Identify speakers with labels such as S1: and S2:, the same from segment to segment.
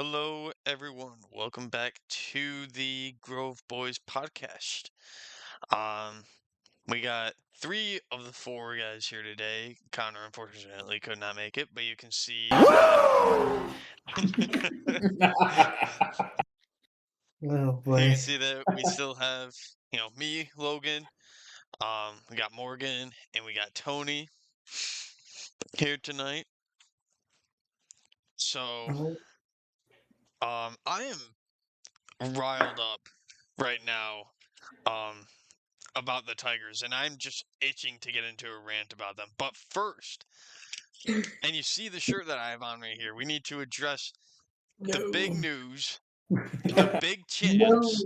S1: Hello, everyone. Welcome back to the Grove Boys podcast. Um, we got three of the four guys here today. Connor, unfortunately, could not make it, but you can see that
S2: Oh
S1: you
S2: boy.
S1: can see that we still have, me, Logan. We got Morgan and we got Tony here tonight. So,
S2: Oh,
S1: I am riled up right now. Um, about the Tigers, and I'm just itching to get into a rant about them. But first, and you see the shirt that I have on right here, we need to address the big
S2: no.
S1: news, the big
S2: No.
S1: champs,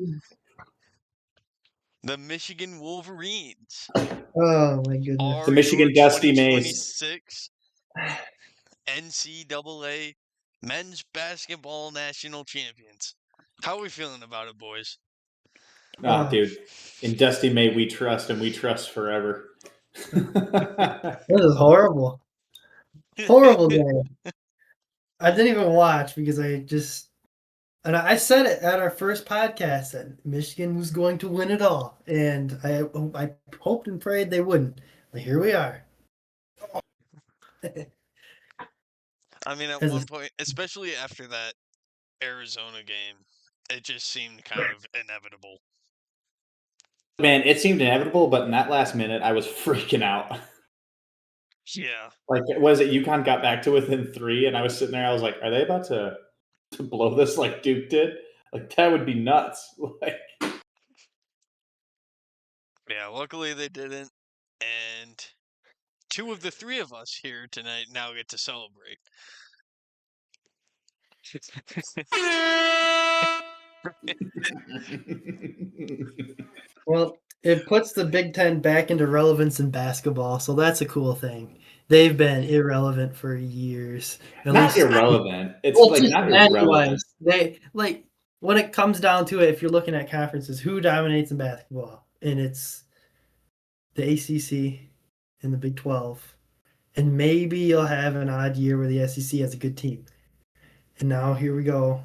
S1: the Michigan Wolverines
S2: Oh my goodness.
S3: The
S1: are your
S3: Michigan Dusty Mace.
S1: 2026 NCAA Men's Basketball National Champions. How are we feeling about it, boys?
S3: Oh, dude. In Dusty May, we trust, and we trust forever.
S2: This is horrible. Horrible game. I didn't even watch because I said it at our first podcast that Michigan was going to win it all. And I hoped and prayed they wouldn't. But here we are.
S1: I mean, at one point, especially after that Arizona game, it just seemed kind of inevitable.
S3: Man, it seemed inevitable, but in that last minute, I was freaking out.
S1: Yeah.
S3: Like, was it UConn got back to within 3, and I was sitting there, I was like, are they about to blow this like Duke did? Like, that would be nuts. Like,
S1: Yeah, luckily they didn't. And two of the three of us here tonight now get to celebrate.
S2: Well, it puts the Big Ten back into relevance in basketball, so that's a cool thing. They've been irrelevant for years. At
S3: not
S2: least
S3: irrelevant. It's
S2: well,
S3: like
S2: just
S3: not irrelevant.
S2: anyways, they like when it comes down to it, if you're looking at conferences, who dominates in basketball? And it's the ACC and the Big 12. And maybe you'll have an odd year where the SEC has a good team. And now here we go.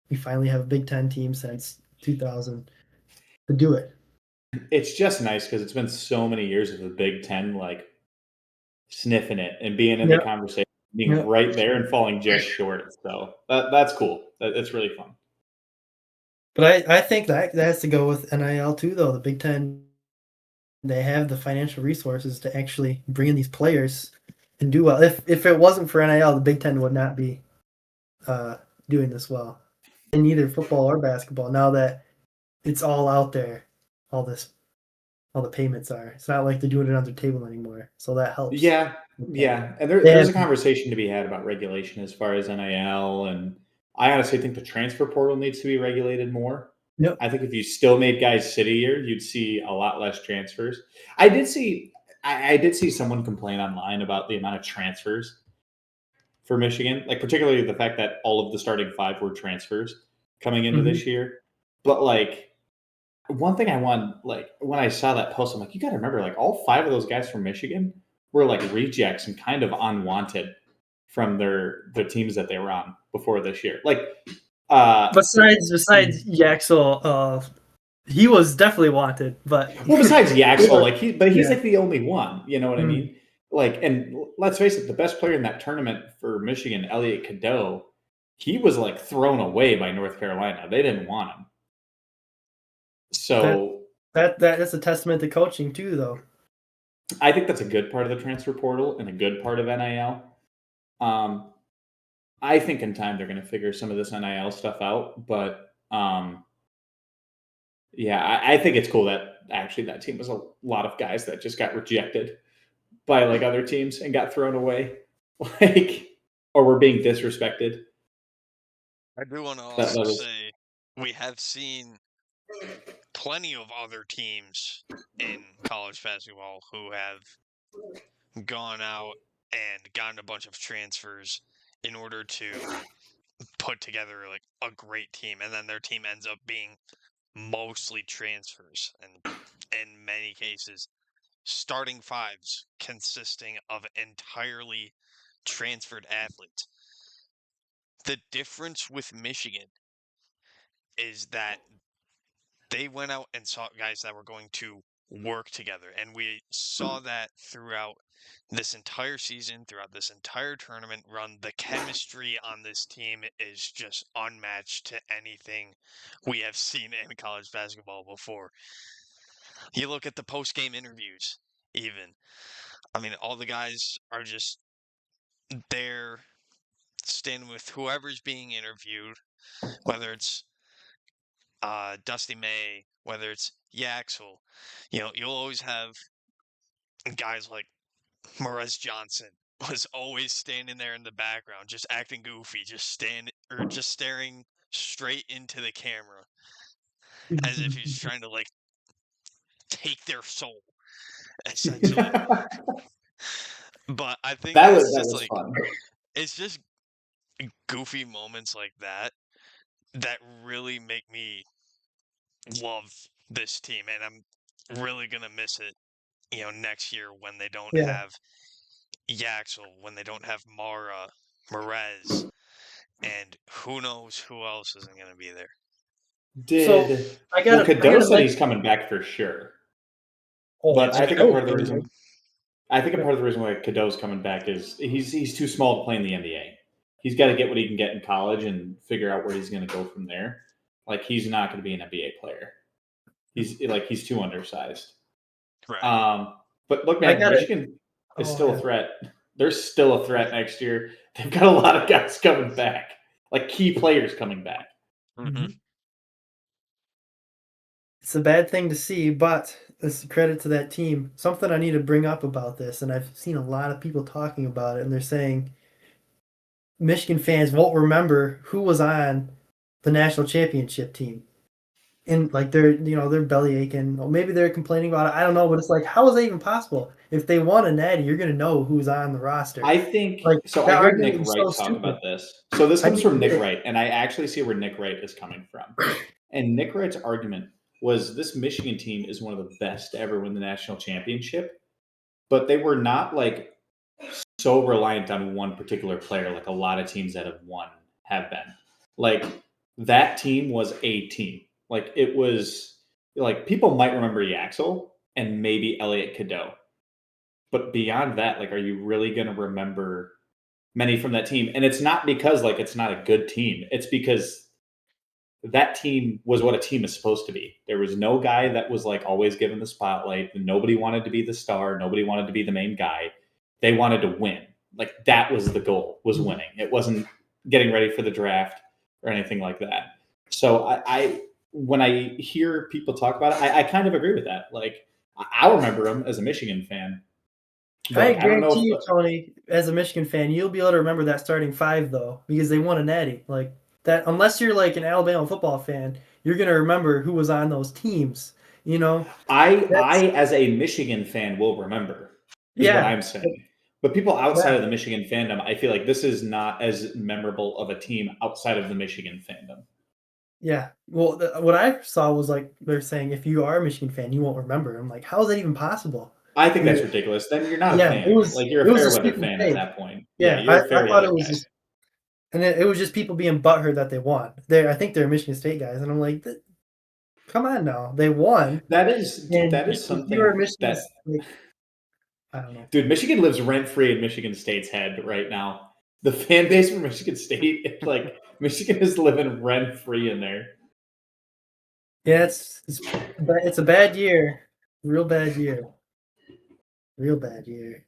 S2: We finally have a Big 10 team since 2000 to do it.
S3: It's just nice because it's been so many years of the Big Ten, like, sniffing it and being in the conversation, being right there and falling just short. So that's cool. It's really fun.
S2: But I think that has to go with NIL too, though. The Big Ten, they have the financial resources to actually bring in these players and do well. If it wasn't for NIL, the Big Ten would not be doing this well in either football or basketball. Now that it's all out there, all the payments are. It's not like they're doing it on their table anymore. So that helps.
S3: Yeah. And there's a conversation to be had about regulation as far as NIL, and I honestly think the transfer portal needs to be regulated more.
S2: Yep.
S3: I think if you still made guys sit a year, you'd see a lot less transfers. I did see someone complain online about the amount of transfers for Michigan, like particularly the fact that all of the starting 5 were transfers coming into this year. But like, one thing I want, like, when I saw that post, I'm like, you got to remember, like, all 5 of those guys from Michigan were like rejects and kind of unwanted from their teams that they were on before this year. Like,
S2: besides Yaxel, he was definitely wanted, but
S3: besides Yaxel, like he's like the only one. You know what I mean? Like, and let's face it, the best player in that tournament for Michigan, Elliot Cadeau, he was like thrown away by North Carolina. They didn't want him. So
S2: that's a testament to coaching too, though.
S3: I think that's a good part of the transfer portal and a good part of NIL. I think in time they're going to figure some of this NIL stuff out, but yeah, I think it's cool that actually that team was a lot of guys that just got rejected by like other teams and got thrown away, like, or were being disrespected.
S1: I do want to also say we have seen plenty of other teams in college basketball who have gone out and gotten a bunch of transfers in order to put together like a great team, and then their team ends up being mostly transfers, and in many cases starting 5s consisting of entirely transferred athletes. the difference with Michigan is that they went out and saw guys that were going to work together. And we saw that throughout this entire season, throughout this entire tournament run. The chemistry on this team is just unmatched to anything we have seen in college basketball before. You look at the post-game interviews, even. I mean, all the guys are just there standing with whoever's being interviewed, whether it's Dusty May, whether it's Yaxel. You'll always have guys like Morez Johnson was always standing there in the background, just acting goofy, just staring straight into the camera as if he's trying to like take their soul, essentially. But I think
S3: that
S1: it's just
S3: was
S1: like
S3: fun.
S1: it's just goofy moments like that really make me love this team, and I'm really gonna miss it, next year when they don't have Yaxel, when they don't have Morez, and who knows who else isn't gonna be there.
S3: Cadeau said he's coming back for sure. But I think a part of the reason why Cadeau's coming back is he's too small to play in the NBA. He's got to get what he can get in college and figure out where he's going to go from there. Like, he's not going to be an NBA player. He's too undersized.
S1: Right.
S3: But look, man, Michigan is still a threat. They're still a threat next year. They've got a lot of guys coming back, like key players coming back.
S1: Mm-hmm.
S2: It's a bad thing to see, but it's a credit to that team. Something I need to bring up about this, and I've seen a lot of people talking about it, and they're saying Michigan fans won't remember who was on the national championship team. And like they're belly aching. Or maybe they're complaining about it. I don't know, but it's like, how is that even possible? If they won a natty, you're gonna know who's on the roster.
S3: I think so. I heard Nick Wright talk about this. So this comes from Nick Wright, and I actually see where Nick Wright is coming from. And Nick Wright's argument was this Michigan team is one of the best to ever win the national championship, but they were not like so reliant on one particular player like a lot of teams that have won have been. Like, that team was a team. Like, it was like, people might remember Yaxel and maybe Elliot Cadeau, but beyond that, like, are you really going to remember many from that team? And it's not because like it's not a good team. It's because that team was what a team is supposed to be. There was no guy that was like always given the spotlight. Nobody wanted to be the star. Nobody wanted to be the main guy. They wanted to win. Like, that was the goal, was winning. It wasn't getting ready for the draft or anything like that. So I when I hear people talk about it, I kind of agree with that. Like, I'll remember them as a Michigan fan.
S2: I guarantee you, Tony, as a Michigan fan, you'll be able to remember that starting five though, because they won a natty. Like that, unless you're like an Alabama football fan, you're gonna remember who was on those teams.
S3: I as a Michigan fan will remember. Is what I'm saying. But people outside of the Michigan fandom, I feel like this is not as memorable of a team outside of the Michigan fandom.
S2: Yeah. Well, what I saw was like they're saying if you are a Michigan fan, you won't remember. I'm like, how is that even possible?
S3: I think that's ridiculous. Then you're not a fan. You're a fair weather fan at that point. Yeah, you're a fair weather guy.
S2: And it was just people being butthurt that they won. I think they're Michigan State guys, and I'm like, come on now, they won.
S3: That is something that
S2: I don't know.
S3: Dude, Michigan lives rent free in Michigan State's head right now. The fan base for Michigan State, like, Michigan is living rent free in there.
S2: Yeah, it's a bad year, real bad year. Real bad year.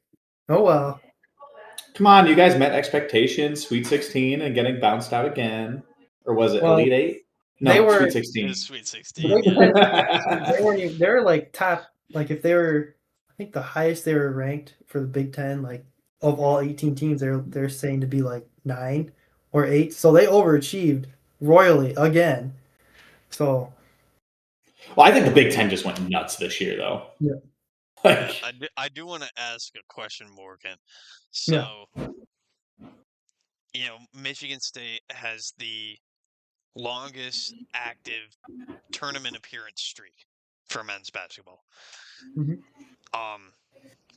S2: Oh well.
S3: Come on, you guys met expectations, Sweet 16, and getting bounced out again. Or was it Elite 8? No, Sweet 16.
S1: It was Sweet 16. Yeah.
S2: They were like top, like if they were, I think the highest they were ranked for the Big Ten, like of all 18 teams, they're saying to be like 9 or 8. So they overachieved royally again. So.
S3: Well, I think the Big Ten just went nuts this year, though.
S2: Yeah.
S1: I do want to ask a question, Morgan. So, Michigan State has the longest active tournament appearance streak for men's basketball.
S2: Mm-hmm.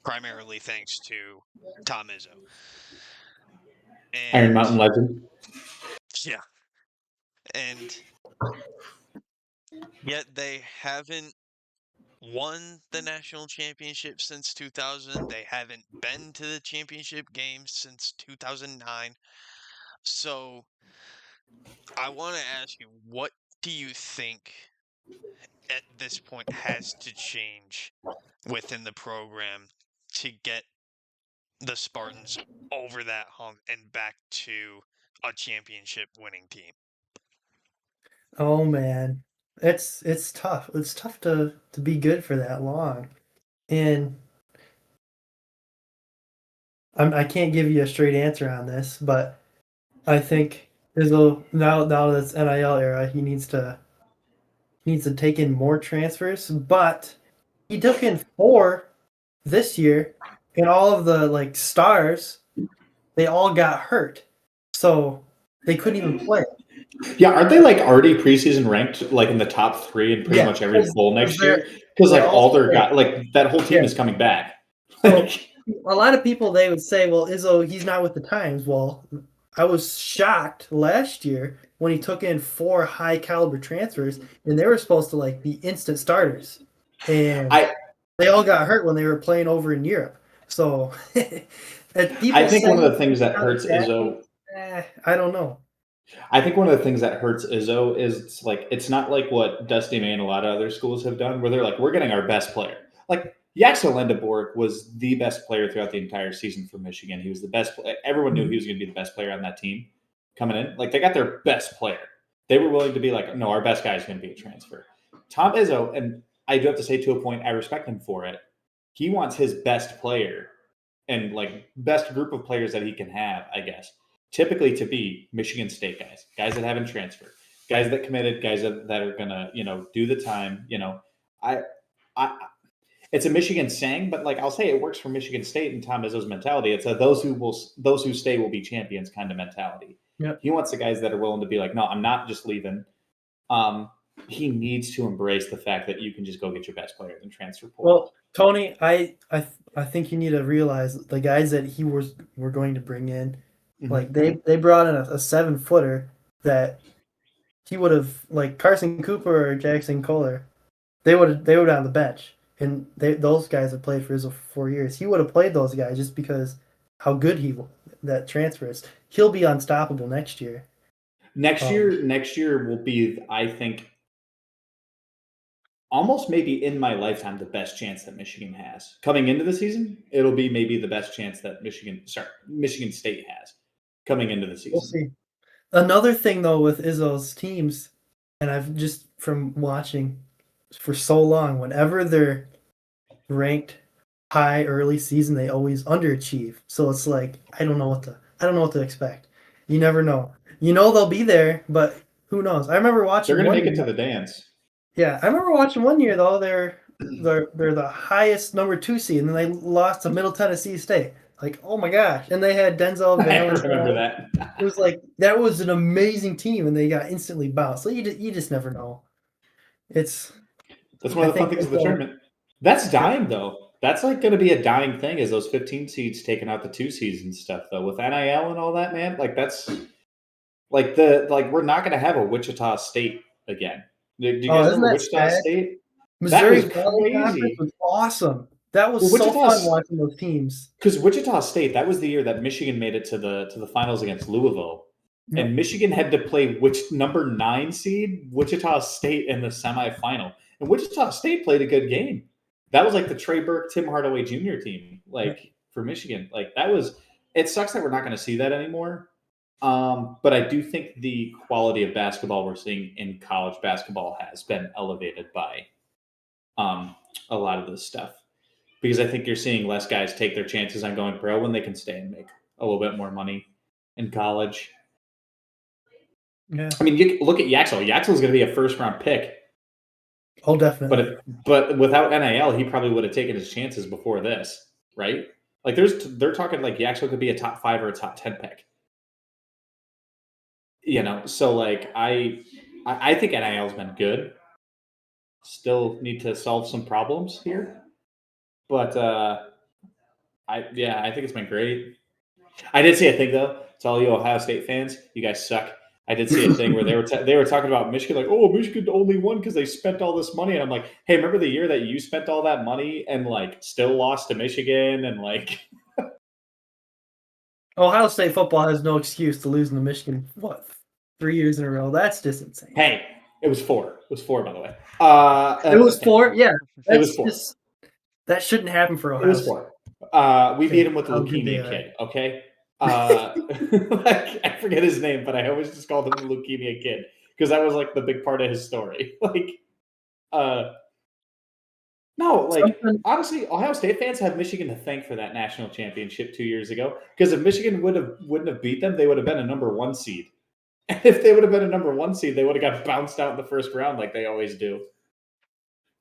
S1: Primarily thanks to Tom Izzo.
S3: Iron Mountain legend.
S1: Yeah. And yet they haven't won the national championship since 2000. They haven't been to the championship games since 2009. So I want to ask you, what do you think at this point has to change within the program to get the Spartans over that hump and back to a championship winning team?
S2: Oh man, it's tough. It's tough to be good for that long, and I can't give you a straight answer on this, but I think Izzo now that's NIL era, he needs to take in more transfers, but he took in 4 this year, and all of the like stars, they all got hurt, so they couldn't even play.
S3: Yeah, aren't they like already preseason ranked like in the top 3 in pretty much every poll next year? Because like all their guys, like that whole team is coming back.
S2: So a lot of people they would say, "Well, Izzo, he's not with the times." Well, I was shocked last year when he took in 4 high caliber transfers, and they were supposed to like be instant starters, and they all got hurt when they were playing over in Europe. So,
S3: I think one of the things that hurts Izzo.
S2: I don't know.
S3: I think one of the things that hurts Izzo is it's not like what Dusty May and a lot of other schools have done, where they're like, we're getting our best player. Like Yaxel Lendeborg was the best player throughout the entire season for Michigan. He was the best. Everyone knew he was going to be the best player on that team coming in. Like they got their best player. They were willing to be like, no, our best guy is going to be a transfer. Tom Izzo, and I do have to say to a point, I respect him for it. He wants his best player and like best group of players that he can have, I guess, typically to be Michigan State guys that haven't transferred, guys that committed, guys that are gonna, do the time. I it's a Michigan saying, but like I'll say it works for Michigan State and Tom Izzo's mentality. It's a those who stay will be champions kind of mentality.
S2: Yep.
S3: He wants the guys that are willing to be like, no, I'm not just leaving. He needs to embrace the fact that you can just go get your best player and transfer portal.
S2: Well, Tony, I think you need to realize the guys that were going to bring in, like they brought in a 7-footer that he would have, like Carson Cooper or Jackson Kohler, they would on the bench, and those guys have played for Izzo for 4 years. He would have played those guys just because how good that transfer is. He'll be unstoppable next year.
S3: Next year will be, I think, almost maybe in my lifetime, the best chance that Michigan has. Coming into the season, it'll be maybe the best chance that Michigan State has coming into the season.
S2: We'll see. Another thing, though, with Izzo's teams, and I've just from watching for so long, whenever they're ranked high early season, they always underachieve. So it's like I don't know what to expect. You never know. They'll be there, but who knows? I remember watching.
S3: They're going to make it to the dance.
S2: Yeah, I remember watching one year though. They're the highest number 2 seed, and then they lost to Middle Tennessee State. Like, oh my gosh! And they had Denzel Valentine.
S3: I remember that.
S2: It was like that was an amazing team, and they got instantly bounced. So you just never know.
S3: That's one of the fun things of the tournament. That's dying though. That's like going to be a dying thing, is those 15 seeds taking out the 2 seeds and stuff though, with NIL and all that, man. Like that's like we're not going to have a Wichita State again. Do you guys remember Wichita State?
S2: Missouri Valley was awesome. That was so fun watching those teams.
S3: Because Wichita State, that was the year that Michigan made it to the finals against Louisville. Yep. And Michigan had to play number 9 seed Wichita State in the semifinal. And Wichita State played a good game. That was like the Trey Burke, Tim Hardaway Jr. team, for Michigan. Like it sucks that we're not going to see that anymore. But I do think the quality of basketball we're seeing in college basketball has been elevated by a lot of this stuff. Because I think you're seeing less guys take their chances on going pro when they can stay and make a little bit more money in college.
S2: Yeah.
S3: I mean, you look at Yaxel. Yaxel's going to be a first-round pick.
S2: Oh, definitely.
S3: But without NIL, he probably would have taken his chances before this, right? Like they're talking like Yaxel could be a top 5 or a top 10 pick. So like I think NIL's been good. Still need to solve some problems here. But I think it's been great. I did say a thing though to all you Ohio State fans. You guys suck. I did see a thing where they were talking about Michigan, like, oh, Michigan only won because they spent all this money, and I'm like, hey, remember the year that you spent all that money and like still lost to Michigan, and like,
S2: Ohio State football has no excuse to losing to Michigan. What, 3 years in a row? That's just insane.
S3: hey, it was 4. It was 4, by the way.
S2: It was 4. Yeah,
S3: it was 4.
S2: That shouldn't happen for Ohio.
S3: It was 4. We beat him with the leukemia kid. Okay. Like, I forget his name, but I always just called him the leukemia kid because that was like the big part of his story. Honestly, Ohio State fans have Michigan to thank for that national championship 2 years ago. Because if Michigan wouldn't have beat them, they would have been a number 1 seed. And if they would have been a number 1 seed, they would have got bounced out in the first round like they always do.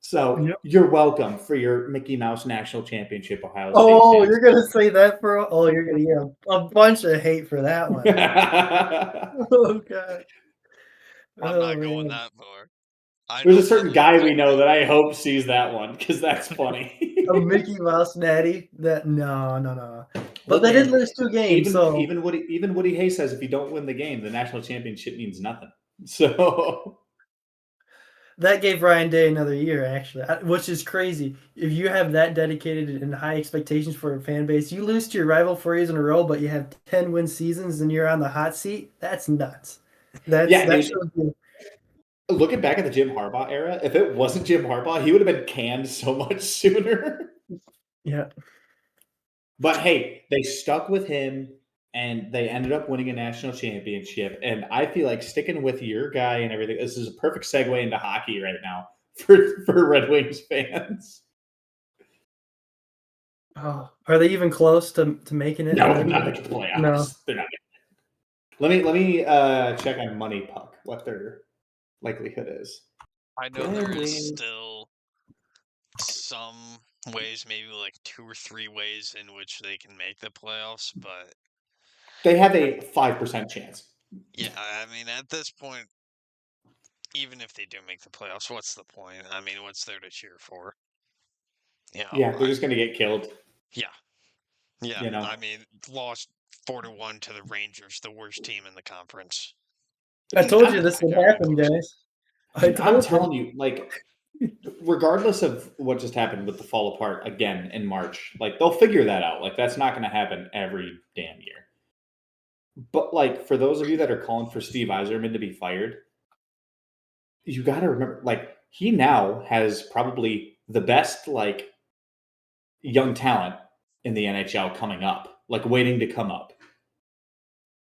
S3: So You're welcome for your Mickey Mouse national championship, Ohio State.
S2: Oh, fans. You're gonna say that for? Oh, you're gonna get a bunch of hate for that one. Oh God.
S1: I'm not going that far.
S3: There's a certain guy we know that I hope sees that one because that's funny.
S2: A Mickey Mouse natty? No. But they did lose 2 games.
S3: Even Woody Hayes says if you don't win the game, the national championship means nothing. So
S2: that gave Ryan Day another year, actually, which is crazy. If you have that dedicated and high expectations for a fan base, you lose to your rival 4 years in a row, but you have 10-win seasons and you're on the hot seat. That's nuts.
S3: Looking back at the Jim Harbaugh era, if it wasn't Jim Harbaugh, he would have been canned so much sooner.
S2: Yeah.
S3: But hey, they stuck with him and they ended up winning a national championship. And I feel like sticking with your guy and everything, this is a perfect segue into hockey right now for Red Wings fans.
S2: Oh, are they even close to making it?
S3: No, they're not making the playoffs. No. They're not making it. Let me check on Money Puck what their likelihood is.
S1: I know there is still some ways, maybe like 2 or 3 ways in which they can make the playoffs, but
S3: they have a 5% chance.
S1: Yeah, I mean, at this point, even if they do make the playoffs, what's the point? I mean, what's there to cheer for?
S3: Yeah, they're just going to get killed.
S1: Yeah. I mean, lost 4-1 to the Rangers, the worst team in the conference.
S2: I told you this would happen, guys.
S3: I'm telling you, like, regardless of what just happened with the fall apart again in March, like, they'll figure that out. Like, that's not going to happen every damn year. But, like, for those of you that are calling for Steve Yzerman to be fired, you got to remember, like, he now has probably the best, like, young talent in the NHL coming up, like, waiting to come up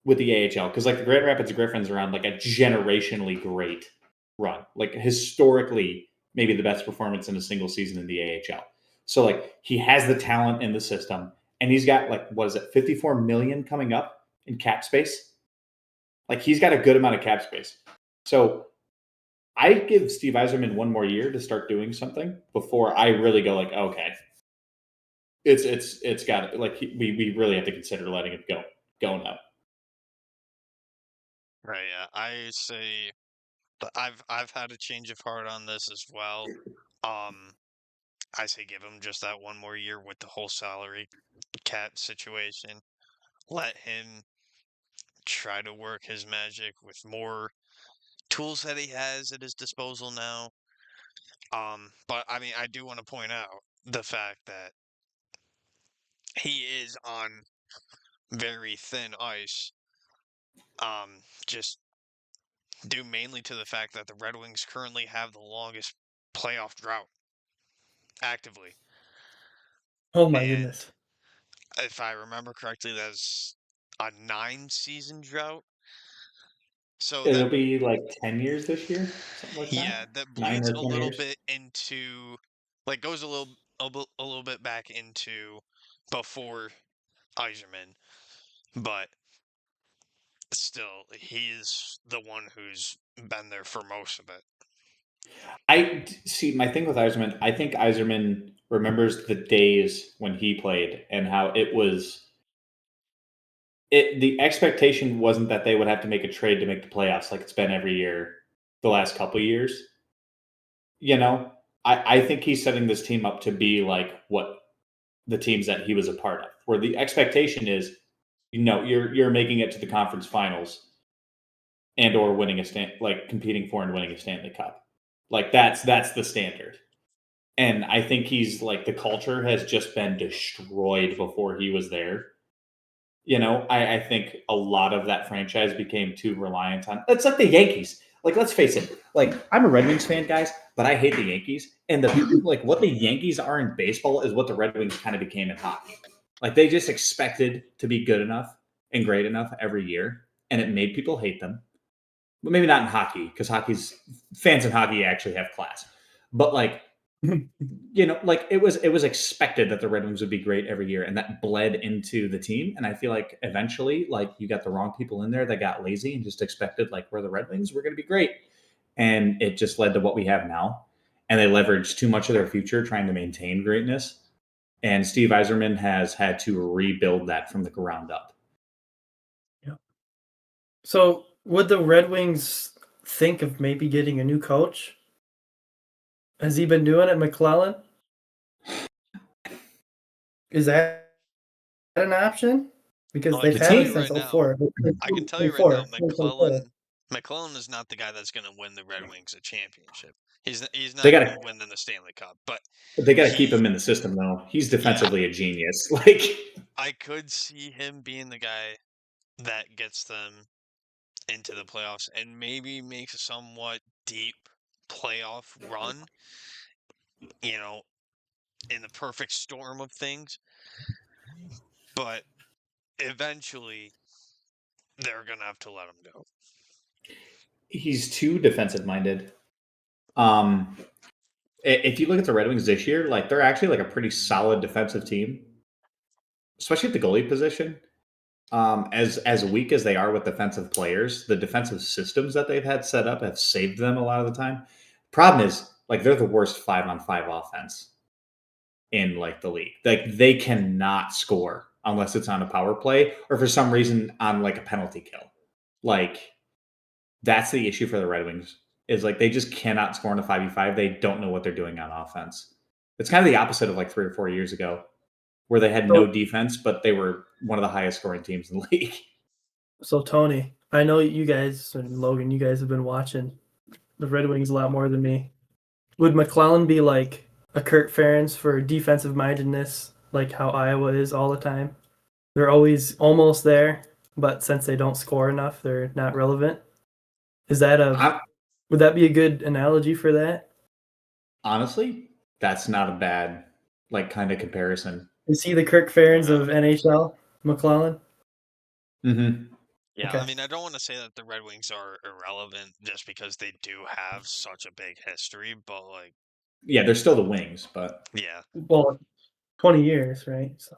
S3: with the AHL. Because, like, the Grand Rapids Griffins are on, like, a generationally great run. Like, historically, maybe the best performance in a single season in the AHL. So, like, he has the talent in the system, and he's got, like, what is it, $54 million coming up in cap space? Like, he's got a good amount of cap space. So I give Steve Yzerman 1 more year to start doing something before I really go like, okay, it's got to, like, we really have to consider letting it go now.
S1: Right. Yeah. I say I've had a change of heart on this as well. I say give him just that 1 more year with the whole salary cap situation. Let him try to work his magic with more tools that he has at his disposal now. But I mean, I do want to point out the fact that he is on very thin ice. Just due mainly to the fact that the Red Wings currently have the longest playoff drought actively.
S2: Oh my goodness.
S1: If I remember correctly, that's a 9-season drought. So
S3: it'll be like 10 years this year, something like that.
S1: Yeah, that bleeds a little bit into, like, goes a little bit back into before Yzerman, but still, he's the one who's been there for most of it.
S3: I see. My thing with Yzerman, I think Yzerman remembers the days when he played and how it was. The expectation wasn't that they would have to make a trade to make the playoffs like it's been every year the last couple of years. You know, I think he's setting this team up to be like what the teams that he was a part of, where the expectation is, you're making it to the conference finals and or winning competing for and winning a Stanley Cup. Like that's the standard. And I think he's like the culture has just been destroyed before he was there. You know, I think a lot of that franchise became too reliant on. It's like the Yankees. Like, let's face it. Like, I'm a Red Wings fan, guys, but I hate the Yankees. And what the Yankees are in baseball is what the Red Wings kind of became in hockey. Like, they just expected to be good enough and great enough every year, and it made people hate them. But maybe not in hockey, because fans in hockey actually have class. But like, you know, like it was expected that the Red Wings would be great every year, and that bled into the team. And I feel like eventually, like you got the wrong people in there that got lazy and just expected like we're the Red Wings, we're going to be great, and it just led to what we have now. And they leveraged too much of their future trying to maintain greatness. And Steve Yzerman has had to rebuild that from the ground up.
S2: Yeah. So would the Red Wings think of maybe getting a new coach? Has he been doing it, McClellan? Is that an option? Because they've had it since 04.
S1: I can tell you right now, McClellan is not the guy that's going to win the Red Wings a championship. He's not going to win them the Stanley Cup, but
S3: they got to keep him in the system though. He's defensively a genius. Like
S1: I could see him being the guy that gets them into the playoffs and maybe makes a somewhat deep playoff run, you know, in the perfect storm of things. But eventually they're going to have to let him go.
S3: He's too defensive minded. If you look at the Red Wings this year, like they're actually like a pretty solid defensive team, especially at the goalie position. As weak as they are with defensive players, the defensive systems that they've had set up have saved them a lot of the time. Problem is, like they're the worst 5-on-5 offense in like the league. Like they cannot score unless it's on a power play or for some reason on like a penalty kill. Like that's the issue for the Red Wings is like they just cannot score in a 5v5. They don't know what they're doing on offense. It's kind of the opposite of like 3 or 4 years ago where they had no defense, but they were one of the highest scoring teams in the league.
S2: So Tony, I know you guys and Logan, you guys have been watching the Red Wings a lot more than me. Would McClellan be like a Kurt Ferentz for defensive mindedness, like how Iowa is all the time? They're always almost there, but since they don't score enough, they're not relevant. Is that would that be a good analogy for that?
S3: Honestly, that's not a bad like kind of comparison.
S2: Is he the Kirk Ferentz of NHL, McClellan?
S3: Mm-hmm.
S1: Yeah, okay. I mean, I don't want to say that the Red Wings are irrelevant just because they do have such a big history, but like,
S3: yeah, they're still the Wings, but
S1: yeah,
S2: well, 20 years, right? So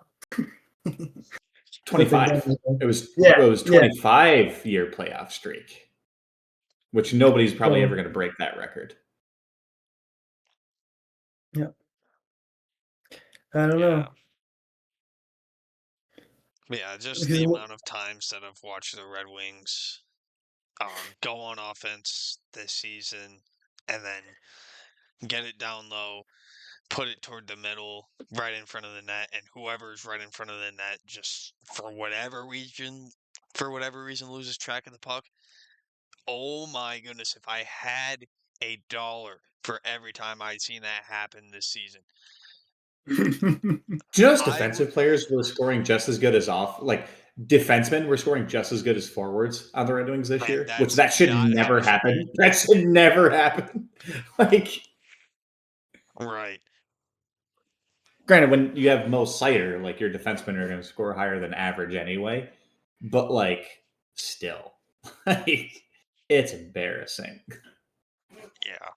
S3: 25. It was 25-year playoff streak, which nobody's probably ever going to break that record.
S2: Yeah, I don't know.
S1: Yeah, just the amount of times that I've watched the Red Wings go on offense this season and then get it down low, put it toward the middle, right in front of the net, and whoever's right in front of the net just for whatever reason loses track of the puck. Oh my goodness, if I had $1 for every time I'd seen that happen this season.
S3: Do you notice defensive players were scoring just as good as defensemen were scoring just as good as forwards on the Red Wings this year? Which that should never happen. That should never happen. Like,
S1: right.
S3: Granted, when you have Mo Seider, like your defensemen are going to score higher than average anyway. But like, still, like, it's embarrassing.
S1: Yeah.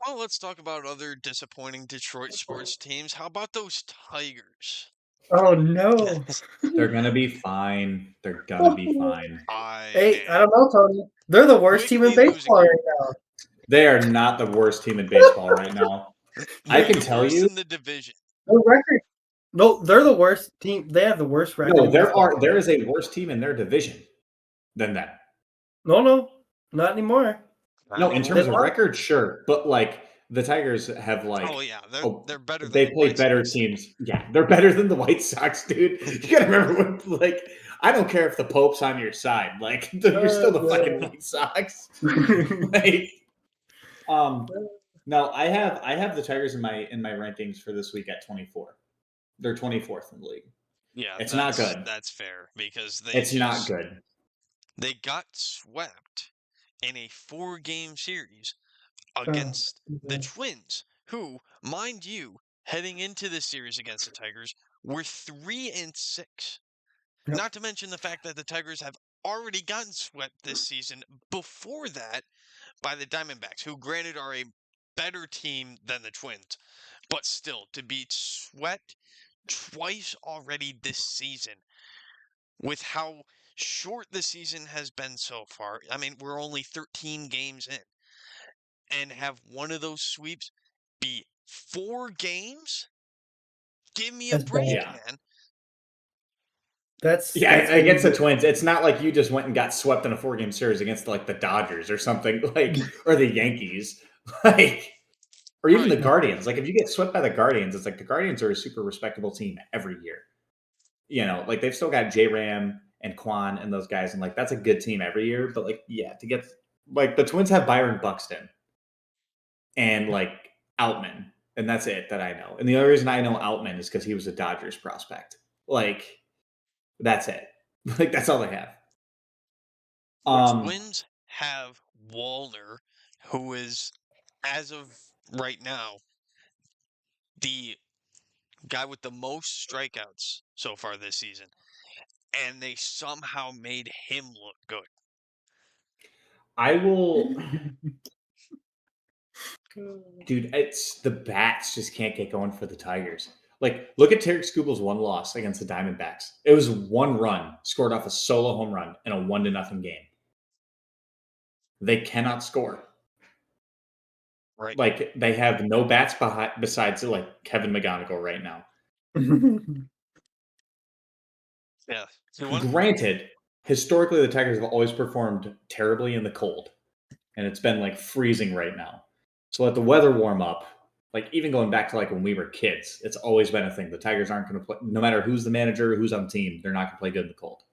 S1: Well, let's talk about other disappointing Detroit sports teams. How about those Tigers?
S2: Oh, no.
S3: They're going to be fine. They're going to be fine.
S2: I don't know, Tony. They're the worst team in baseball right now.
S3: They are not the worst team in baseball right now. I can tell you.
S1: In the division.
S2: The record. No, they're the worst team. They have the worst record.
S3: No, there is a worse team in their division than that.
S2: No, not anymore.
S3: No, in terms of record, sure. But like the Tigers have
S1: Oh yeah, they're better than
S3: they
S1: the
S3: play
S1: White
S3: better
S1: Sox.
S3: teams. Yeah, they're better than the White Sox, dude. You gotta remember when, like, I don't care if the Pope's on your side. Like, you're still the fucking White Sox. Like, no, I have the Tigers in my rankings for this week at 24. They're 24th in the league.
S1: Yeah,
S3: It's not good.
S1: That's fair because
S3: It's not good.
S1: They got swept in a 4-game series against the Twins, who, mind you, heading into this series against the Tigers, were 3-6.
S2: Yep.
S1: Not to mention the fact that the Tigers have already gotten swept this season before that by the Diamondbacks, who granted are a better team than the Twins. But still, to be swept twice already this season, with how short the season has been so far. I mean, we're only 13 games in. And have one of those sweeps be 4 games? Give me a break, man.
S2: That's
S3: against the Twins. It's not like you just went and got swept in a 4-game series against like the Dodgers or something, like, or the Yankees, like, or even the Guardians. Like, if you get swept by the Guardians, it's like the Guardians are a super respectable team every year. You know, like, they've still got J-Ram and Quan and those guys, and like, that's a good team every year. But like, yeah, to get, like, the Twins have Byron Buxton and like Outman, and that's it that I know. And the only reason I know Outman is because he was a Dodgers prospect. Like, that's it. Like, that's all they have.
S1: The Twins have Wallner, who is, as of right now, the guy with the most strikeouts so far this season. And they somehow made him look good.
S3: I will... Dude, it's the bats just can't get going for the Tigers. Like, look at Tarek Skubal's one loss against the Diamondbacks. It was 1 run scored off a solo home run in a 1-0 game. They cannot score.
S1: Right.
S3: Like, they have no bats besides like Kevin McGonigal right now.
S1: Yeah.
S3: Granted, historically the Tigers have always performed terribly in the cold, and it's been like freezing right now. So let the weather warm up. Like, even going back to like when we were kids, it's always been a thing. The Tigers aren't going to play, no matter who's the manager, who's on the team, they're not going to play good in the cold.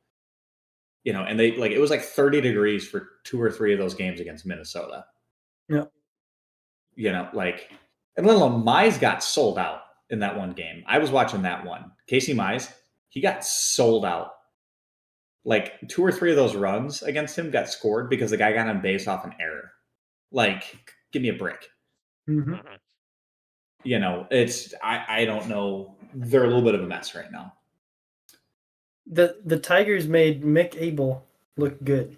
S3: You know, and they, like, it was like 30 degrees for 2 or 3 of those games against Minnesota.
S2: Yeah.
S3: You know, like, and let alone Mize got sold out in that one game. I was watching that one. Casey Mize, he got sold out. Like, 2 or 3 of those runs against him got scored because the guy got on base off an error. Like, give me a break.
S2: Mm-hmm.
S3: You know, it's, I don't know. They're a little bit of a mess right now.
S2: The Tigers made Mick Abel look good,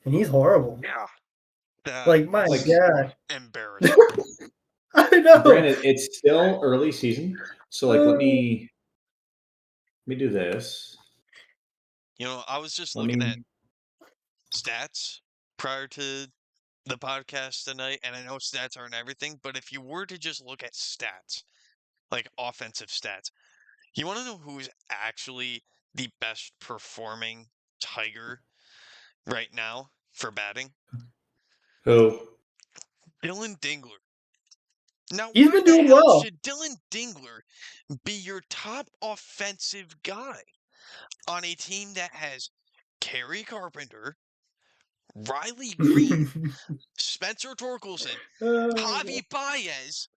S2: and he's horrible.
S1: Yeah.
S2: Like, my God.
S1: Embarrassing.
S2: I know.
S3: Granted, it's still early season, so like, let me do this.
S1: You know, I was just looking at stats prior to the podcast tonight, and I know stats aren't everything, but if you were to just look at stats, like offensive stats, you want to know who's actually the best performing Tiger right now for batting?
S3: Who?
S1: Dylan Dingler. Now,
S2: He's
S1: why
S2: been
S1: the
S2: doing
S1: hell
S2: well.
S1: should Dylan Dingler be your top offensive guy on a team that has Kerry Carpenter, Riley Green, Spencer Torkelson, Javi Baez?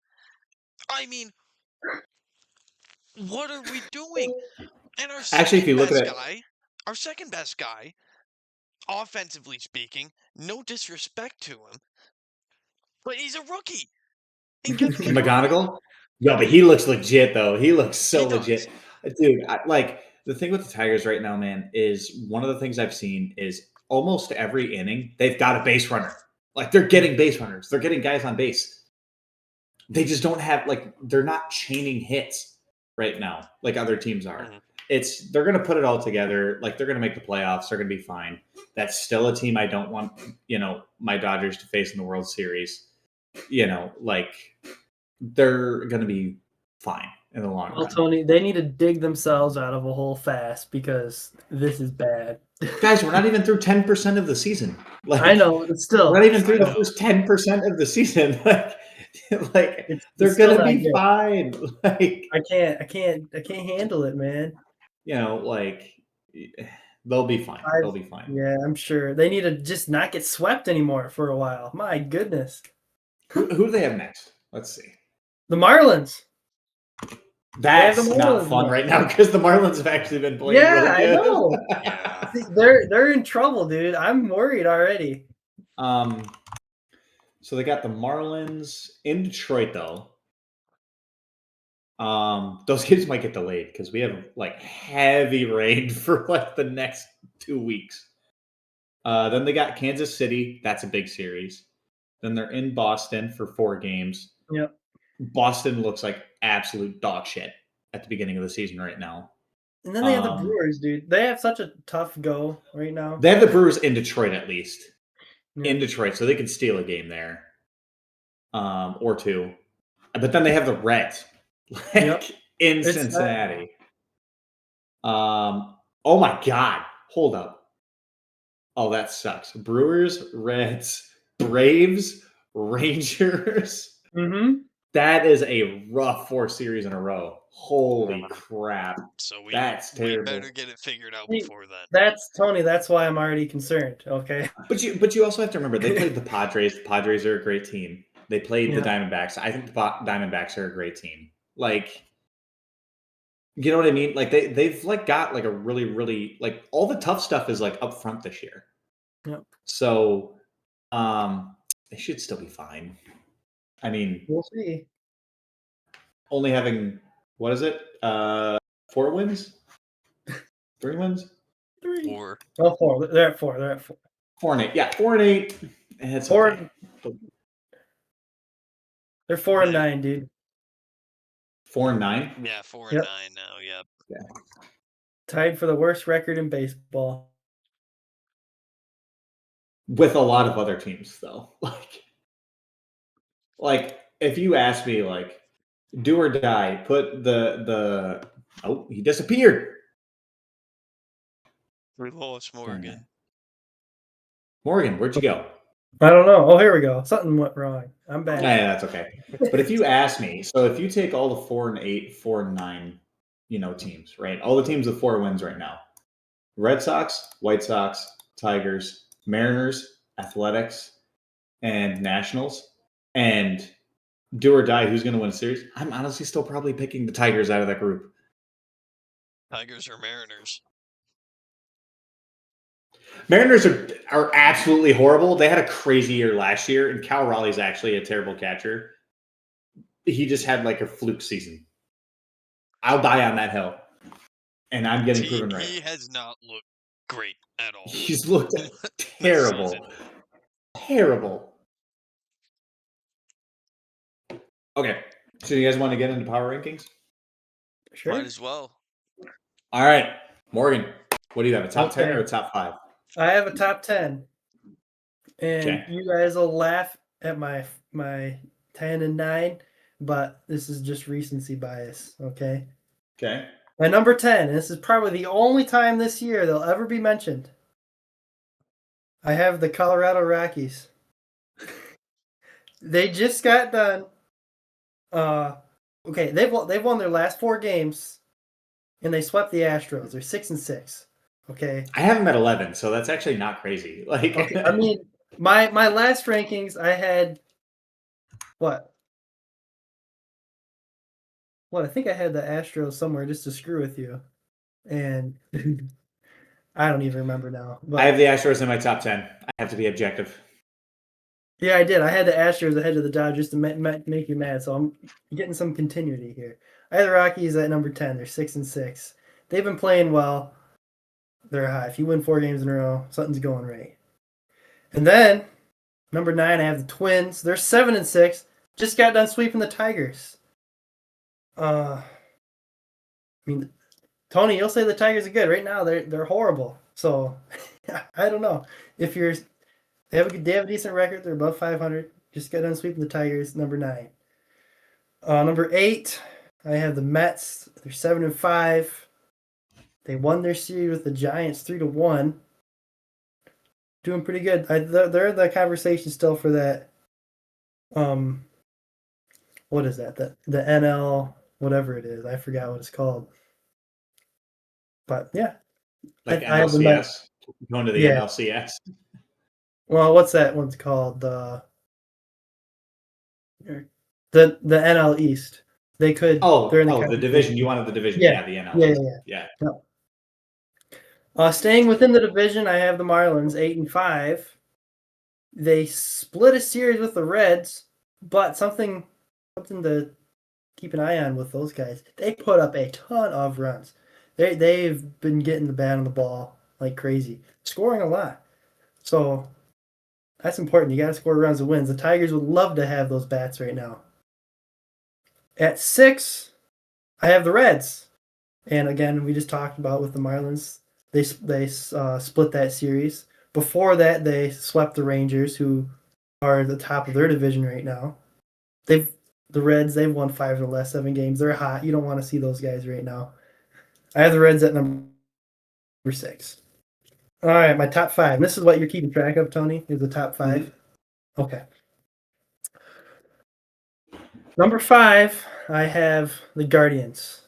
S1: I mean, what are we doing? And our second best guy, offensively speaking, no disrespect to him, but he's a rookie.
S3: McGonigal? Yo, but he looks legit, though. He looks so legit. Dude, like, the thing with the Tigers right now, man, is one of the things I've seen is almost every inning, they've got a base runner. Like, they're getting base runners. They're getting guys on base. They just don't have, like, they're not chaining hits right now like other teams are.
S1: Mm-hmm.
S3: They're going to put it all together. Like, they're going to make the playoffs. They're going to be fine. That's still a team I don't want, you know, my Dodgers to face in the World Series. You know, like, they're going to be fine in the long run.
S2: Well, Tony, they need to dig themselves out of a hole fast because this is bad.
S3: Guys, we're not even through 10% of the season. Like,
S2: I know, but still.
S3: We're not even through the first 10% of the season. Like, Like
S2: It's
S3: they're
S2: still
S3: gonna
S2: not
S3: be
S2: good.
S3: fine. Like
S2: I can't handle it, man.
S3: like they'll be fine. They'll be fine.
S2: Yeah, I'm sure they need to just not get swept anymore for a while. My goodness,
S3: Who do they have next? Let's see.
S2: the Marlins. They have the
S3: That's not
S2: Marlins
S3: fun
S2: next.
S3: right now because the Marlins have actually been playing
S2: Yeah,
S3: really
S2: I
S3: good.
S2: know.
S1: Yeah.
S2: See, they're in trouble, dude. I'm worried already.
S3: So they got the Marlins in Detroit though. Those games might get delayed because we have like heavy rain for like the next 2 weeks. Then they got Kansas City. That's a big series. Then they're in Boston for 4 games.
S2: Yep.
S3: Boston looks like absolute dog shit at the beginning of the season right now.
S2: And then they have the Brewers, dude. They have such a tough go right now.
S3: They have the Brewers in Detroit at least.
S2: Yeah.
S3: In Detroit, so they can steal a game there. Or 2. But then they have the Reds
S2: Yep.
S3: in Cincinnati. Oh my God. Hold up. Oh, that sucks. Brewers, Reds, Braves, Rangers.
S2: Mm-hmm.
S3: That is a rough 4 series in a row. Holy crap.
S1: So
S3: That's terrible.
S1: We better get it figured out before then.
S2: That's Tony. That's why I'm already concerned. Okay.
S3: But you also have to remember they played the Padres. The Padres are a great team. They played the Diamondbacks. I think the Diamondbacks are a great team. Like, you know what I mean? Like they've like got like a really, really like all the tough stuff is like up front this year.
S2: Yep.
S3: So they should still be fine. I mean,
S2: We'll see.
S3: only having what is it? 4 wins? 3 wins?
S2: 3.
S1: 4.
S2: Oh, 4. They're at 4. They're at 4.
S3: 4 and 8. Yeah, 4 and 8. It's
S2: 4.
S3: okay.
S2: They're 4 and 9, dude.
S3: 4 and 9?
S1: Yeah, 4 and 9 now. Yep.
S3: Yeah.
S2: Tied for the worst record in baseball.
S3: With a lot of other teams, though. Like if you ask me, like, do or die, put the oh, he disappeared.
S1: We lost Morgan.
S3: Morgan, where'd you go?
S2: I don't know. Oh, here we go. Something went wrong. I'm back.
S3: Yeah, that's okay. But if you ask me, so if you take all the 4 and 8, 4 and 9, teams, right? All the teams with 4 wins right now: Red Sox, White Sox, Tigers, Mariners, Athletics, and Nationals. And do or die, who's going to win a series? I'm honestly still probably picking the Tigers out of that group.
S1: Tigers or Mariners?
S3: Mariners are absolutely horrible. They had a crazy year last year, and Cal Raleigh's actually a terrible catcher. He just had like a fluke season. I'll die on that hill, and I'm getting proven right.
S1: He has not looked great at all.
S3: He's looked terrible. Terrible. Okay, so you guys want to get into power rankings?
S2: Sure.
S1: Might as well.
S3: All right, Morgan, what do you have? A top 10 or a top 5?
S2: I have a top 10. And you guys will laugh at my 10 and 9, but this is just recency bias, okay?
S3: Okay.
S2: My number 10, and this is probably the only time this year they'll ever be mentioned. I have the Colorado Rockies. They just got done. Okay, they've won their last 4 games, and they swept the Astros. They're 6-6. Okay.
S3: I have them at 11, so that's actually not crazy. Like,
S2: okay, I mean, my last rankings, I had what? I think I had the Astros somewhere just to screw with you, and I don't even remember now. But
S3: I have the Astros in my top 10. I have to be objective.
S2: Yeah, I did. I had the Astros ahead of the Dodgers to make you mad, so I'm getting some continuity here. I had the Rockies at number 10. They're 6-6. They've been playing well. They're high. If you win 4 games in a row, something's going right. And then, number 9, I have the Twins. They're 7-6. Just got done sweeping the Tigers. I mean, Tony, you'll say the Tigers are good. Right now, they're horrible. So, I don't know. If you're... They have a decent record. They're above 500. Just got done sweeping the Tigers, number 9. Number 8, I have the Mets. They're 7-5. They won their series with the Giants 3-1. Doing pretty good. They're in the conversation still for that what is that? The NL, whatever it is. I forgot what it's called. But yeah.
S3: Like
S2: I have
S3: NLCS? Going to the
S2: Yeah.
S3: NLCS?
S2: Well, what's that one's called? The NL East. They could. They're in
S3: the division. You wanted the division.
S2: Yeah.
S3: The NL.
S2: Yeah.
S3: Yeah.
S2: Staying within the division, I have the Marlins 8-5. They split a series with the Reds, but something to keep an eye on with those guys. They put up a ton of runs. They've been getting the bat on the ball like crazy, scoring a lot. So that's important. You got to score runs and wins. The Tigers would love to have those bats right now. At 6, I have the Reds. And again, we just talked about with the Marlins, they split that series. Before that, they swept the Rangers, who are at the top of their division right now. The Reds, they've won 5 of the last 7 games. They're hot. You don't want to see those guys right now. I have the Reds at number 6. All right, my top 5. This is what you're keeping track of, Tony, is the top 5. Mm-hmm. Okay. Number 5, I have the Guardians.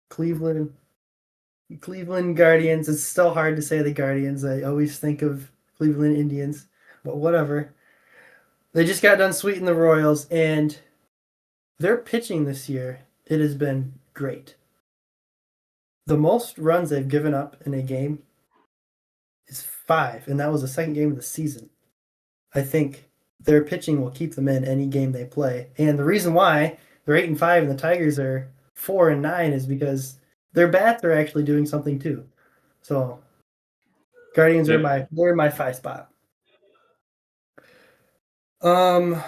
S2: Cleveland Guardians. It's still hard to say the Guardians. I always think of Cleveland Indians, but whatever. They just got done sweeping the Royals, and their pitching this year, it has been great. The most runs they've given up in a game is 5, and that was the second game of the season. I think their pitching will keep them in any game they play. And the reason why they're 8-5 and the Tigers are 4-9 is because their bats are actually doing something too. So Guardians are my 5 spot. Number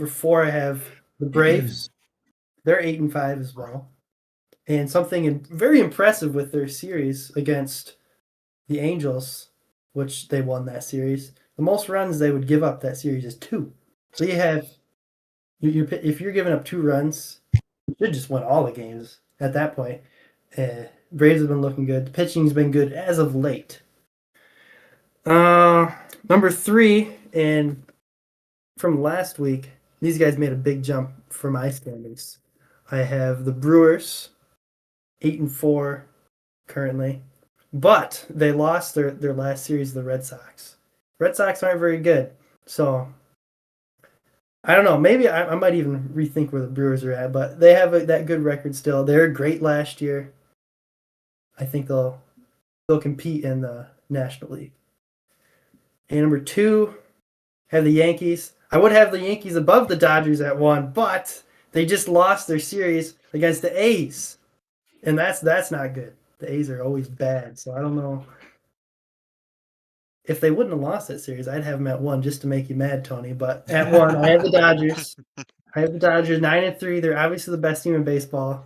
S2: 4, I have the Braves. They're 8-5 as well. And something very impressive with their series against the Angels, which they won that series. The most runs they would give up that series is 2. So you have, if you're giving up 2 runs, you should just win all the games at that point. Braves have been looking good. The pitching's been good as of late. Number 3, and from last week, these guys made a big jump for my standings. I have the Brewers, 8-4 currently, but they lost their last series to the Red Sox. Red Sox aren't very good, so I don't know. Maybe I might even rethink where the Brewers are at, but they have that good record still. They were great last year. I think they'll compete in the National League. And number 2, have the Yankees. I would have the Yankees above the Dodgers at 1, but they just lost their series against the A's. And that's not good. The A's are always bad, so I don't know. If they wouldn't have lost that series, I'd have them at 1 just to make you mad, Tony. But at 1, I have the Dodgers. 9-3. They're obviously the best team in baseball.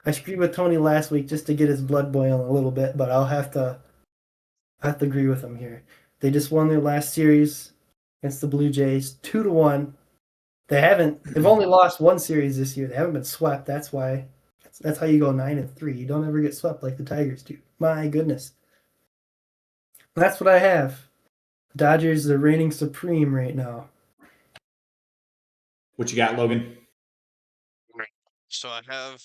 S2: I screwed with Tony last week just to get his blood boiling a little bit, but I'll have to agree with him here. They just won their last series against the Blue Jays, 2-1. They've only lost 1 series this year. They haven't been swept. That's why. That's how you go 9-3. You don't ever get swept like the Tigers do. My goodness. That's what I have. Dodgers are reigning supreme right now.
S3: What you got, Logan?
S1: So I have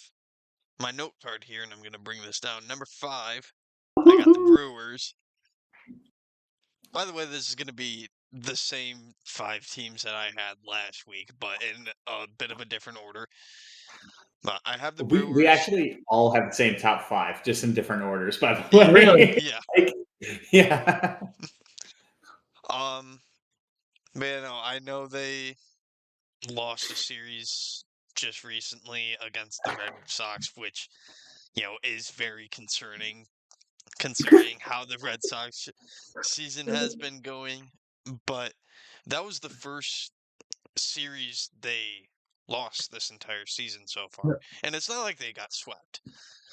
S1: my note card here, and I'm going to bring this down. Number 5, I got the Brewers. By the way, this is going to be the same 5 teams that I had last week, but in a bit of a different order. I have the Brewers.
S3: We actually all have the same top 5, just in different orders, by the way.
S2: Really?
S1: Yeah.
S3: Yeah.
S1: Man, I know they lost a series just recently against the Red Sox, which, is very concerning considering how the Red Sox season has been going. But that was the first series they lost this entire season so far. And it's not like they got swept.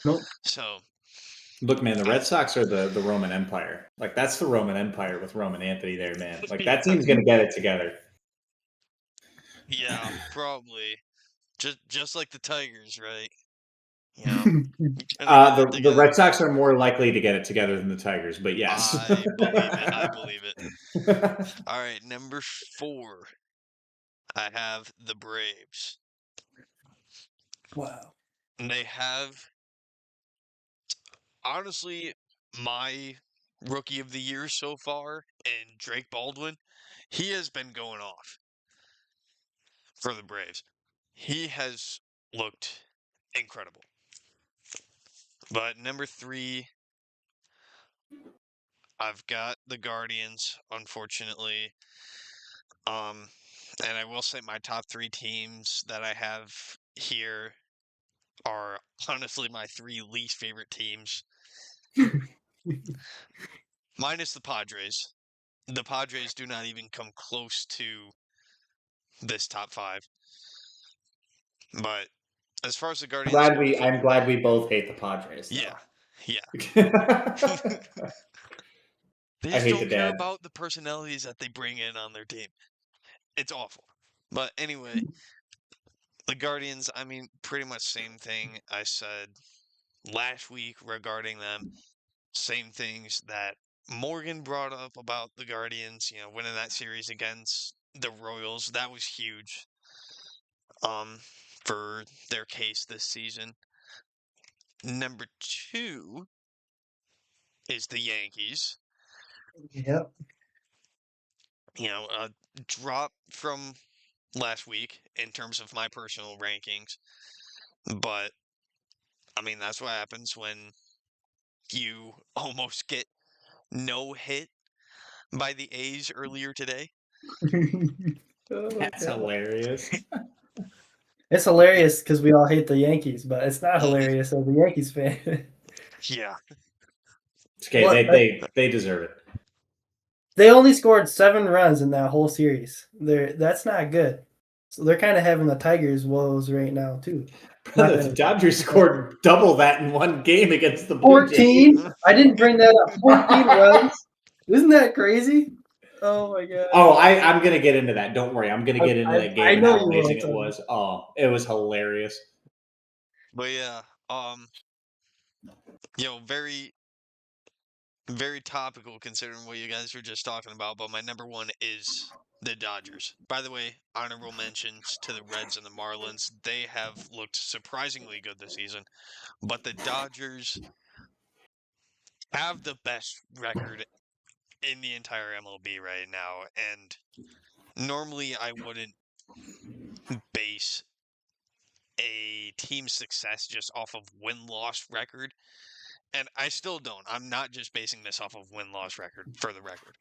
S2: Nope.
S1: So
S3: look, man, the Red Sox are the Roman Empire. Like, that's the Roman Empire with Roman Anthony there, man. Like, that team's going to get it together.
S1: Yeah, probably. Just like the Tigers, right?
S3: The Red Sox are more likely to get it together than the Tigers, but yes.
S1: I believe it. All right, number 4. I have the Braves.
S2: Wow.
S1: And they have, honestly, my rookie of the year so far, and Drake Baldwin, he has been going off for the Braves. He has looked incredible. But number 3, I've got the Guardians, unfortunately. And I will say my top 3 teams that I have here are honestly my 3 least favorite teams. Minus the Padres. The Padres do not even come close to this top 5. But as far as the Guardians
S3: I'm glad we both hate the Padres. Though.
S1: Yeah. They
S3: I
S1: just
S3: hate
S1: don't
S3: the
S1: care
S3: dad.
S1: about the personalities that they bring in on their team. It's awful. But anyway, the Guardians, I mean, pretty much same thing I said last week regarding them. Same things that Morgan brought up about the Guardians, winning that series against the Royals. That was huge for their case this season. Number 2 is the Yankees.
S2: Yep.
S1: A drop from last week in terms of my personal rankings. But, I mean, that's what happens when you almost get no hit by the A's earlier today.
S3: That's hilarious.
S2: It's hilarious because we all hate the Yankees, but it's not hilarious as a Yankees fan.
S1: Yeah.
S3: It's okay, they deserve it.
S2: They only scored 7 runs in that whole series. That's not good. So they're kind of having the Tigers' woes right now too.
S3: The Dodgers scored double that in one game against the Blue
S2: 14.
S3: Jays.
S2: I didn't bring that up. 14 runs. Isn't that crazy? Oh my god.
S3: Oh, I'm gonna get into that. Don't worry, I'm gonna get into that game and how amazing it was. Oh, it was hilarious.
S1: But yeah, very, very topical considering what you guys were just talking about. But my number 1 is the Dodgers. By the way, honorable mentions to the Reds and the Marlins. They have looked surprisingly good this season. But the Dodgers have the best record in the entire MLB right now. And normally I wouldn't base a team's success just off of win-loss record. And I still don't. I'm not just basing this off of win-loss record, for the record.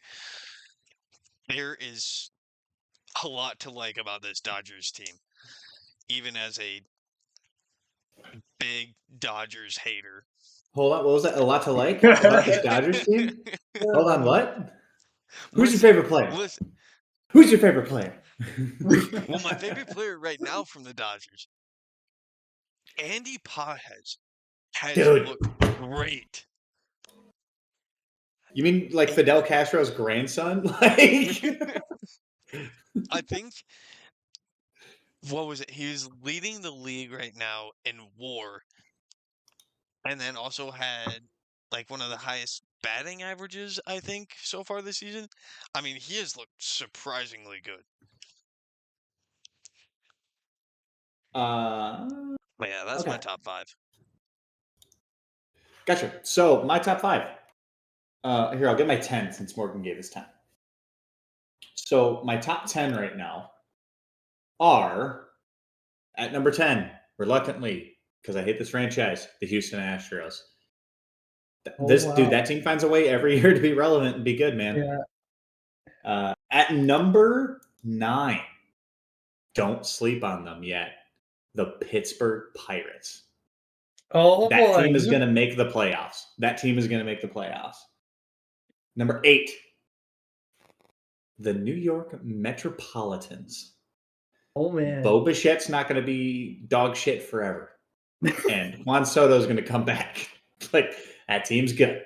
S1: There is a lot to like about this Dodgers team, even as a big Dodgers hater.
S3: Hold on, what was that? A lot to like about this Dodgers team? Hold on, what? Who's your favorite player? Who's your favorite player?
S1: Well, my favorite player right now from the Dodgers, Andy Pages, has looked great.
S3: You mean like Fidel Castro's grandson? Like,
S1: I think, what was it? He's leading the league right now in WAR, and then also had like one of the highest batting averages, I think, so far this season. I mean, he has looked surprisingly good. But yeah, that's my top 5.
S3: Gotcha. So my top 5. Here, I'll get my 10 since Morgan gave us 10. So my top 10 right now are at number 10, reluctantly, because I hate this franchise, the Houston Astros. Dude, that team finds a way every year to be relevant and be good, man. Yeah. At number 9, don't sleep on them yet. The Pittsburgh Pirates.
S2: Oh,
S3: that team is going to make the playoffs. Number 8, the New York Metropolitans.
S2: Oh, man.
S3: Bo Bichette's not going to be dog shit forever. And Juan Soto is going to come back. Like, that team's good.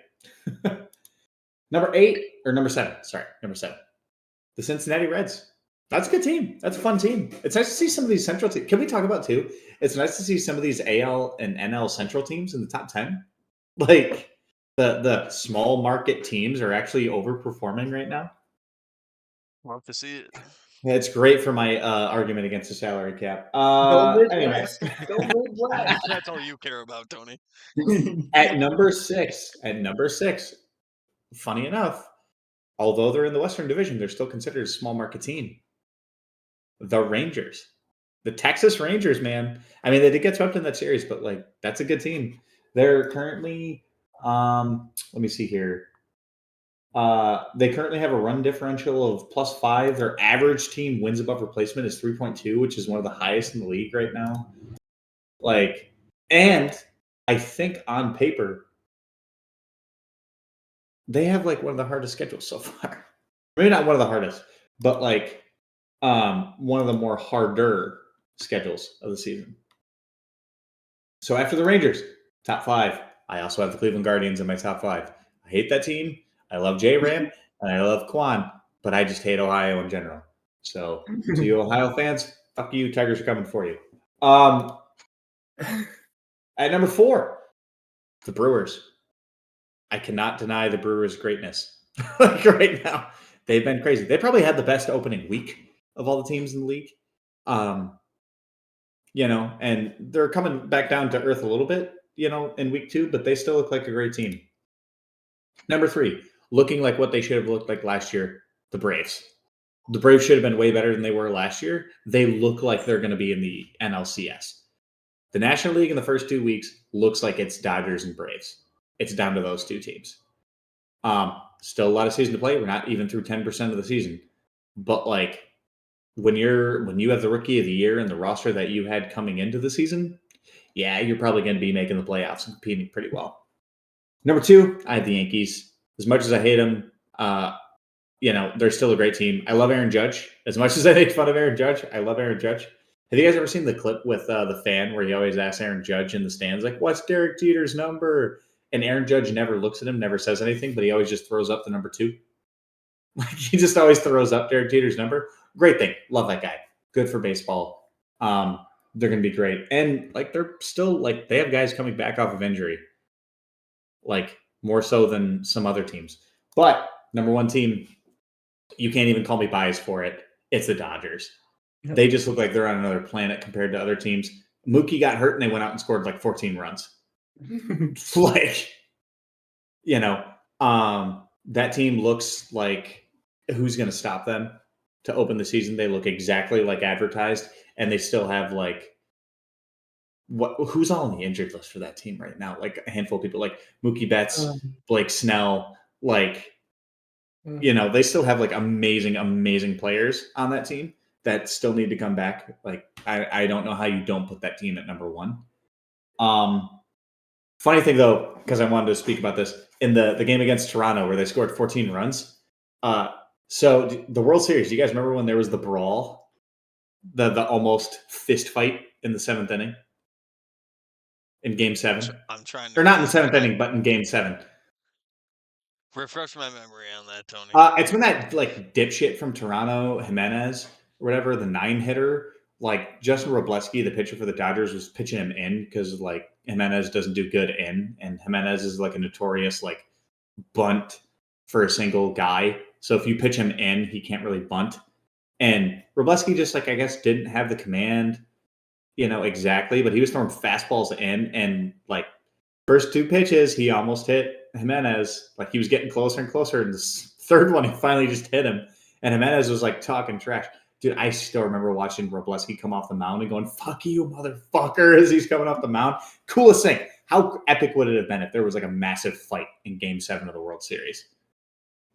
S3: Number 7. The Cincinnati Reds. That's a good team. That's a fun team. It's nice to see some of these Central teams. Can we talk about, too? It's nice to see some of these AL and NL Central teams in the top 10. Like, the small market teams are actually overperforming right now.
S1: Love to see it.
S3: It's great for my argument against the salary cap. Anyway.
S1: That's all you care about, Tony.
S3: At number six, funny enough, although they're in the Western Division, they're still considered a small market team. The Rangers. The Texas Rangers, man. I mean, they did get swept in that series, but like that's a good team. They're currently let me see here. They currently have a run differential of +5. Their average team wins above replacement is 3.2, which is one of the highest in the league right now. Like, and I think on paper, they have like one of the hardest schedules so far. Maybe not one of the hardest, but like one of the more harder schedules of the season. So after the Rangers, top 5, I also have the Cleveland Guardians in my top 5. I hate that team. I love J-Ram and I love Quan, but I just hate Ohio in general. So to you Ohio fans, fuck you, Tigers are coming for you. At number 4, the Brewers. I cannot deny the Brewers' greatness. Like right now, they've been crazy. They probably had the best opening week of all the teams in the league. And they're coming back down to earth a little bit, in week 2, but they still look like a great team. Number 3, looking like what they should have looked like last year, the Braves. The Braves should have been way better than they were last year. They look like they're going to be in the NLCS. The National League in the first 2 weeks looks like it's Dodgers and Braves. It's down to those 2 teams. Still a lot of season to play. We're not even through 10% of the season. But like when you have the rookie of the year and the roster that you had coming into the season, yeah, you're probably going to be making the playoffs and competing pretty well. Number 2, I have the Yankees. As much as I hate them, they're still a great team. I love Aaron Judge. As much as I make fun of Aaron Judge, I love Aaron Judge. Have you guys ever seen the clip with the fan where he always asks Aaron Judge in the stands, like, what's Derek Jeter's number? And Aaron Judge never looks at him, never says anything, but he always just throws up the number 2. Like he just always throws up Derek Jeter's number. Great thing. Love that guy. Good for baseball. They're going to be great. And like they're still like they have guys coming back off of injury. Like more so than some other teams. But number 1 team, you can't even call me biased for it. It's the Dodgers. Yep. They just look like they're on another planet compared to other teams. Mookie got hurt and they went out and scored like 14 runs. Like, that team looks like who's going to stop them to open the season? They look exactly like advertised, and they still have like who's all on the injured list for that team right now? Like a handful of people, like Mookie Betts, Blake Snell, like they still have like amazing players on that team that still need to come back. Like I don't know how you don't put that team at number 1. Funny thing though, because I wanted to speak about this in the game against Toronto where they scored 14 runs. So the World Series, do you guys remember when there was the brawl, the almost fist fight in the 7th inning in Game 7?
S1: I'm trying to,
S3: or not in the 7th inning, but in Game 7.
S1: Refresh my memory on that, Tony.
S3: It's when that like dipshit from Toronto, Jimenez, or whatever, the 9-hitter, like Justin Robleski, the pitcher for the Dodgers, was pitching him in because like Jimenez doesn't do good in, and Jimenez is like a notorious like bunt for a single guy. So if you pitch him in, he can't really bunt. And Robleski just like I guess didn't have the command, exactly, but he was throwing fastballs in, and like first 2 pitches, he almost hit Jimenez. Like he was getting closer and closer, and the 3rd one, he finally just hit him. And Jimenez was like talking trash. Dude, I still remember watching Robleski come off the mound and going, fuck you, motherfucker, as he's coming off the mound. Coolest thing. How epic would it have been if there was like a massive fight in Game 7 of the World Series?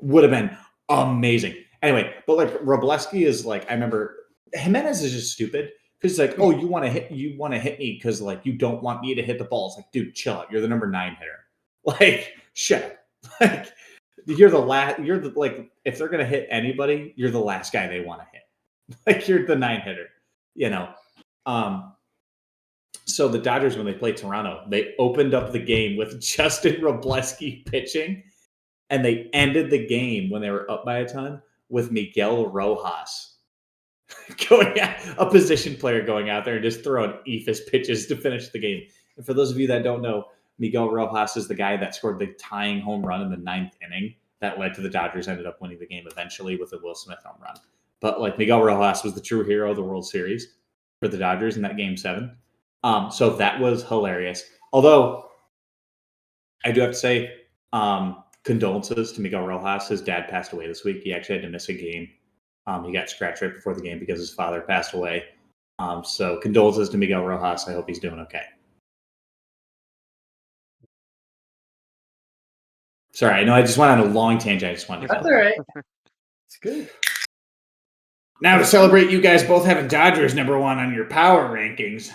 S3: Would have been amazing. Anyway, but like Robleski is like, I remember Jimenez is just stupid because he's like, oh, you want to hit me because like you don't want me to hit the ball. It's like, dude, chill out. You're the number 9 hitter. Like, shut up. Like, you're the last. You're the like, if they're gonna hit anybody, you're the last guy they want to hit. Like you're the 9 hitter. So the Dodgers, when they played Toronto, they opened up the game with Justin Robleski pitching, and they ended the game when they were up by a ton with Miguel Rojas a position player going out there and just throwing eephus pitches to finish the game. And for those of you that don't know, Miguel Rojas is the guy that scored the tying home run in the 9th inning that led to the Dodgers ended up winning the game eventually with a Will Smith home run. but like Miguel Rojas was the true hero of the World Series for the Dodgers in that Game 7. So that was hilarious. Although I do have to say, condolences to Miguel Rojas. His dad passed away this week. He actually had to miss a game. He got scratched right before the game because his father passed away. So condolences to Miguel Rojas. I hope he's doing okay. Sorry, I know I just went on a long tangent. I just wanted to
S2: That's all right. It's good.
S3: Now to celebrate you guys both having Dodgers #1 on your power rankings.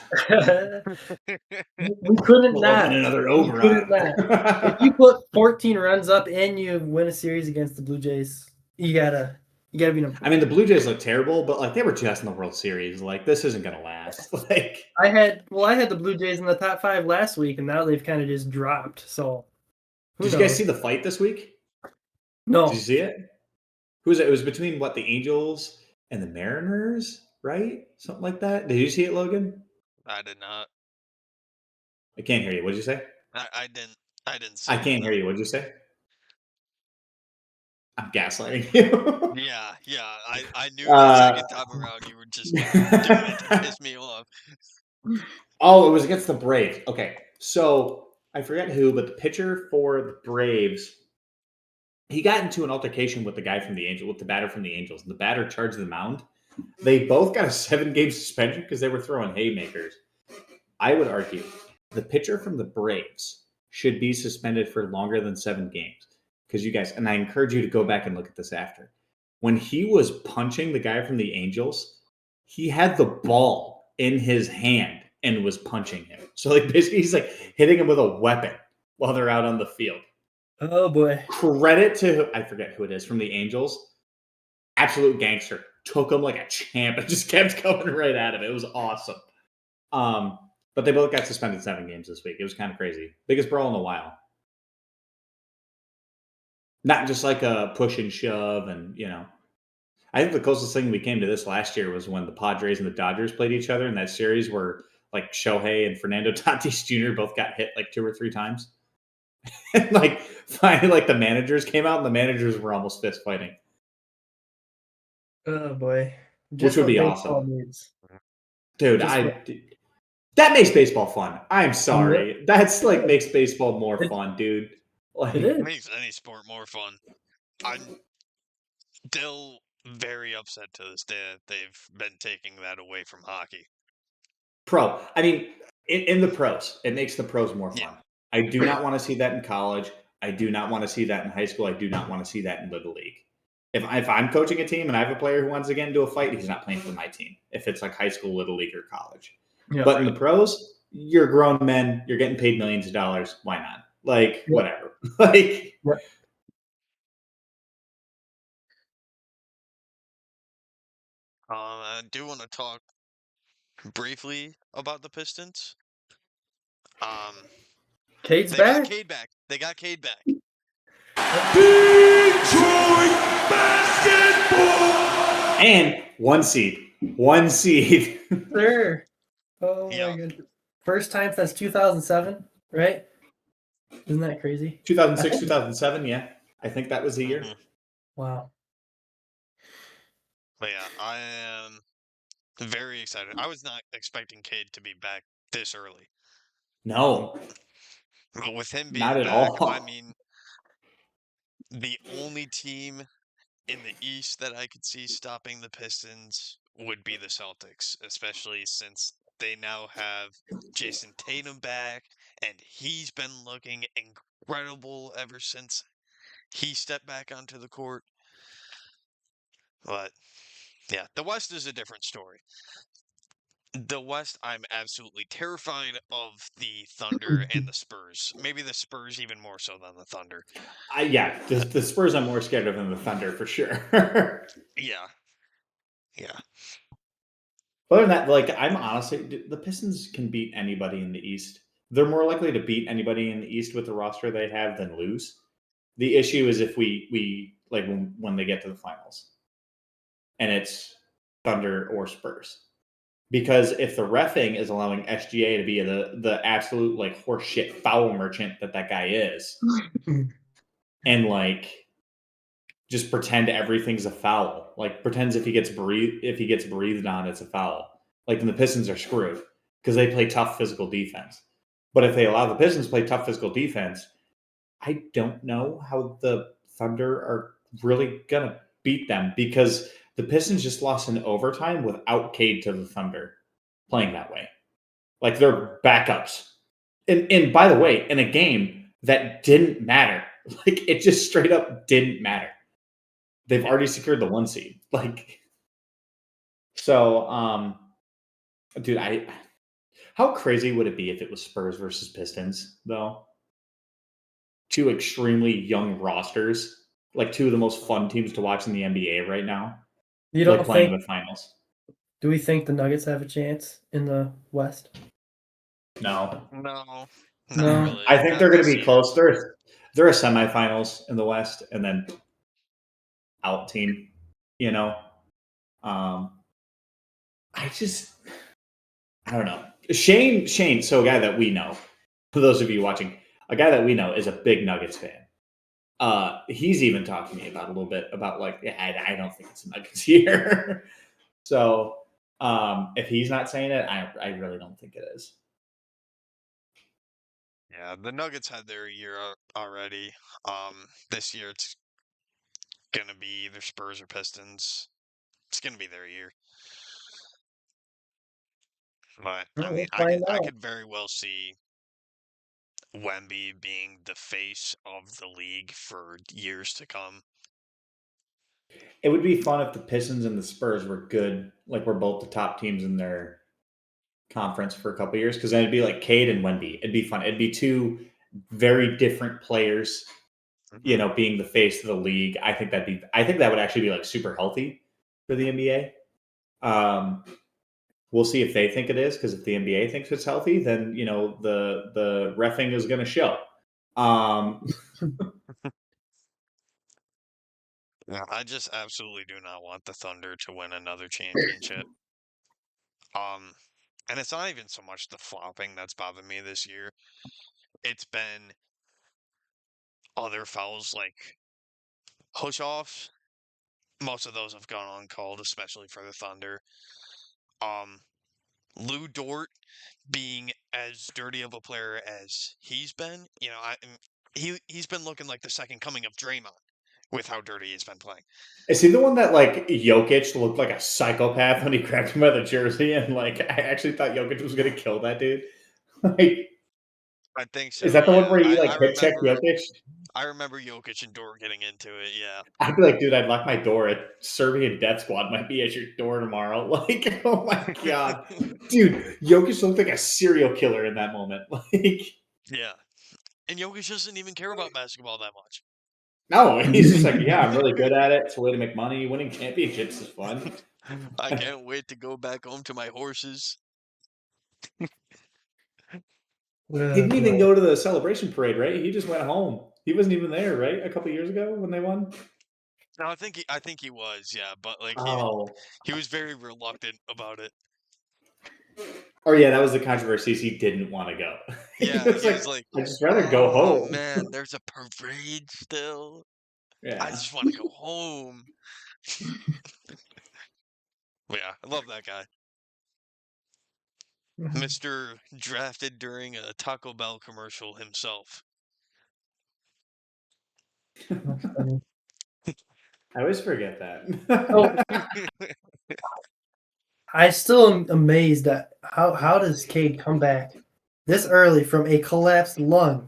S2: We couldn't
S3: We'll
S2: not.
S3: open another over.
S2: If you put 14 runs up and you win a series against the Blue Jays, you gotta be number.
S3: I mean, the Blue Jays look terrible, but like they were just in the World Series. Like this isn't gonna last. Like
S2: I had the Blue Jays in the top 5 last week, and now they've kind of just dropped. So
S3: did you guys see the fight this week?
S2: No.
S3: Did you see it? Who was it? It was between the Angels and the Mariners, right? Something like that. Did you see it, Logan?
S1: I did not.
S3: I can't hear you. What did you say?
S1: I didn't see
S3: I can't
S1: it.
S3: hear you. What did you say? I'm gaslighting you.
S1: Yeah. I knew the second time around you were just doing it to piss me off.
S3: Oh, it was against the Braves. Okay. So I forget who, but the pitcher for the Braves, he got into an altercation with the guy from the Angels, with the batter from the Angels. The batter charged the mound. They both got a 7-game suspension because they were throwing haymakers. I would argue the pitcher from the Braves should be suspended for longer than 7 games. Because you guys, and I encourage you to go back and look at this after. When he was punching the guy from the Angels, he had the ball in his hand and was punching him. So like basically he's like hitting him with a weapon while they're out on the field.
S2: Oh boy.
S3: Credit to, I forget who it is, from the Angels. Absolute gangster. Took him like a champ and just kept going right at him. It was awesome. But they both got suspended 7 games this week. It was kind of crazy. Biggest brawl in a while. Not just like a push and shove and, I think the closest thing we came to this last year was when the Padres and the Dodgers played each other in that series where like Shohei and Fernando Tatis Jr. both got hit like 2 or 3 times. And like finally like the managers came out and the managers were almost fist fighting.
S2: Oh boy.
S3: Which would be awesome. Dude, that makes baseball fun. I'm sorry. That's like makes baseball more fun, dude. Like,
S1: it makes any sport more fun. I'm still very upset to this day that they've been taking that away from hockey.
S3: I mean, in the pros, it makes the pros more fun. Yeah. I do not want to see that in college. I do not want to see that in high school. I do not want to see that in Little League. If I'm coaching a team and I have a player who wants to get into a fight, he's not playing for my team. If it's like high school, Little League, or college. Yeah, but in the pros, you're grown men. You're getting paid millions of dollars. Why not? Like, whatever. Like,
S1: I do want to talk briefly about the Pistons.
S2: Cade's back.
S1: They got Cade back.
S4: Detroit basketball.
S3: And 1 seed. 1 seed.
S2: Sure. Oh my goodness. First time since 2007, right? Isn't that crazy?
S3: 2006, 2007, yeah. I think that was the year.
S2: Wow.
S1: But yeah, I am very excited. I was not expecting Cade to be back this early.
S3: No.
S1: But with him being
S3: not at
S1: back,
S3: all.
S1: I mean, the only team in the East that I could see stopping the Pistons would be the Celtics, especially since they now have Jason Tatum back, and he's been looking incredible ever since he stepped back onto the court. But, yeah, the West is a different story. The West, I'm absolutely terrified of the Thunder and the Spurs. Maybe the Spurs even more so than the Thunder.
S3: The Spurs I'm more scared of than the Thunder for sure.
S1: Yeah.
S3: Other than that, like, I'm honestly, the Pistons can beat anybody in the East. They're more likely to beat anybody in the East with the roster they have than lose. The issue is if we like when they get to the finals and it's Thunder or Spurs. Because if the reffing is allowing SGA to be the absolute like horseshit foul merchant that guy is, and like just pretend everything's a foul. Like pretends if he gets breathed on, it's a foul. Like then the Pistons are screwed because they play tough physical defense. But if they allow the Pistons to play tough physical defense, I don't know how the Thunder are really gonna beat them because the Pistons just lost in overtime without Cade to the Thunder playing that way. Like they're backups. And by the way, in a game that didn't matter. Like it just straight up didn't matter. They've already secured the 1 seed. Like so dude, how crazy would it be if it was Spurs versus Pistons though? Two extremely young rosters, like two of the most fun teams to watch in the NBA right now.
S2: You don't
S3: like playing
S2: think?
S3: in the finals.
S2: Do we think the Nuggets have a chance in the West?
S3: No.
S1: No, not
S2: No.
S1: really.
S3: I think
S1: Not
S3: they're going to
S1: this
S3: be
S1: year.
S3: close. They're a semifinals in the West and then out team, you know. I don't know. Shane, so a guy that we know, for those of you watching, a guy that we know is a big Nuggets fan. He's even talked to me about a little bit about like, yeah, I don't think it's a Nuggets year. So if he's not saying it, I really don't think it is.
S1: Yeah, the Nuggets had their year already. This year it's gonna be either Spurs or Pistons. It's gonna be their year. But I mean,
S2: We'll find
S1: I
S2: out.
S1: could very well see Wemby being the face of the league for years to come.
S3: It would be fun if the Pistons and the Spurs were good, like we're both the top teams in their conference for a couple of years, because then it'd be like Cade and Wemby. It'd be fun. It'd be two very different players, you know, being the face of the league. I think that would actually be like super healthy for the NBA. We'll see if they think it is, because if the NBA thinks it's healthy, then you know the reffing is going to show.
S1: Yeah, I just absolutely do not want the Thunder to win another championship. And it's not even so much the flopping that's bothered me this year. It's been other fouls like push offs. Most of those have gone uncalled, especially for the Thunder. Lou Dort being as dirty of a player as he's been, you know, he's been looking like the second coming of Draymond with how dirty he's been playing.
S3: Is he the one that like Jokic looked like a psychopath when he grabbed him by the jersey, and like I actually thought Jokic was going to kill that dude? Like,
S1: I think so.
S3: is that the one
S1: Yeah,
S3: where he like
S1: I
S3: hit check
S1: remember.
S3: Jokic?
S1: I remember Jokic and Dort getting into it. Yeah.
S3: I'd be like, dude, I'd lock my door. A Serbian death squad might be at your door tomorrow. Like, oh my god, dude, Jokic looked like a serial killer in that moment. Like,
S1: Yeah. And Jokic doesn't even care about basketball that much.
S3: no, he's just like, yeah, I'm really good at it. It's a way to make money. Winning championships is fun.
S1: I can't wait to go back home to my horses.
S3: He didn't even go to the celebration parade, right? He just went home. He wasn't even there, right? A couple years ago when they won.
S1: No, I think he was, yeah, but like he was very reluctant about it.
S3: Oh yeah, that was the controversy. He didn't want to go.
S1: Yeah,
S3: he was like, I'd just rather go home.
S1: Man, there's a parade still.
S3: Yeah.
S1: I just want to go home. But yeah, I love that guy. Mr. Drafted during a Taco Bell commercial himself.
S3: I always forget that.
S2: I still am amazed at how does Cade come back this early from a collapsed lung?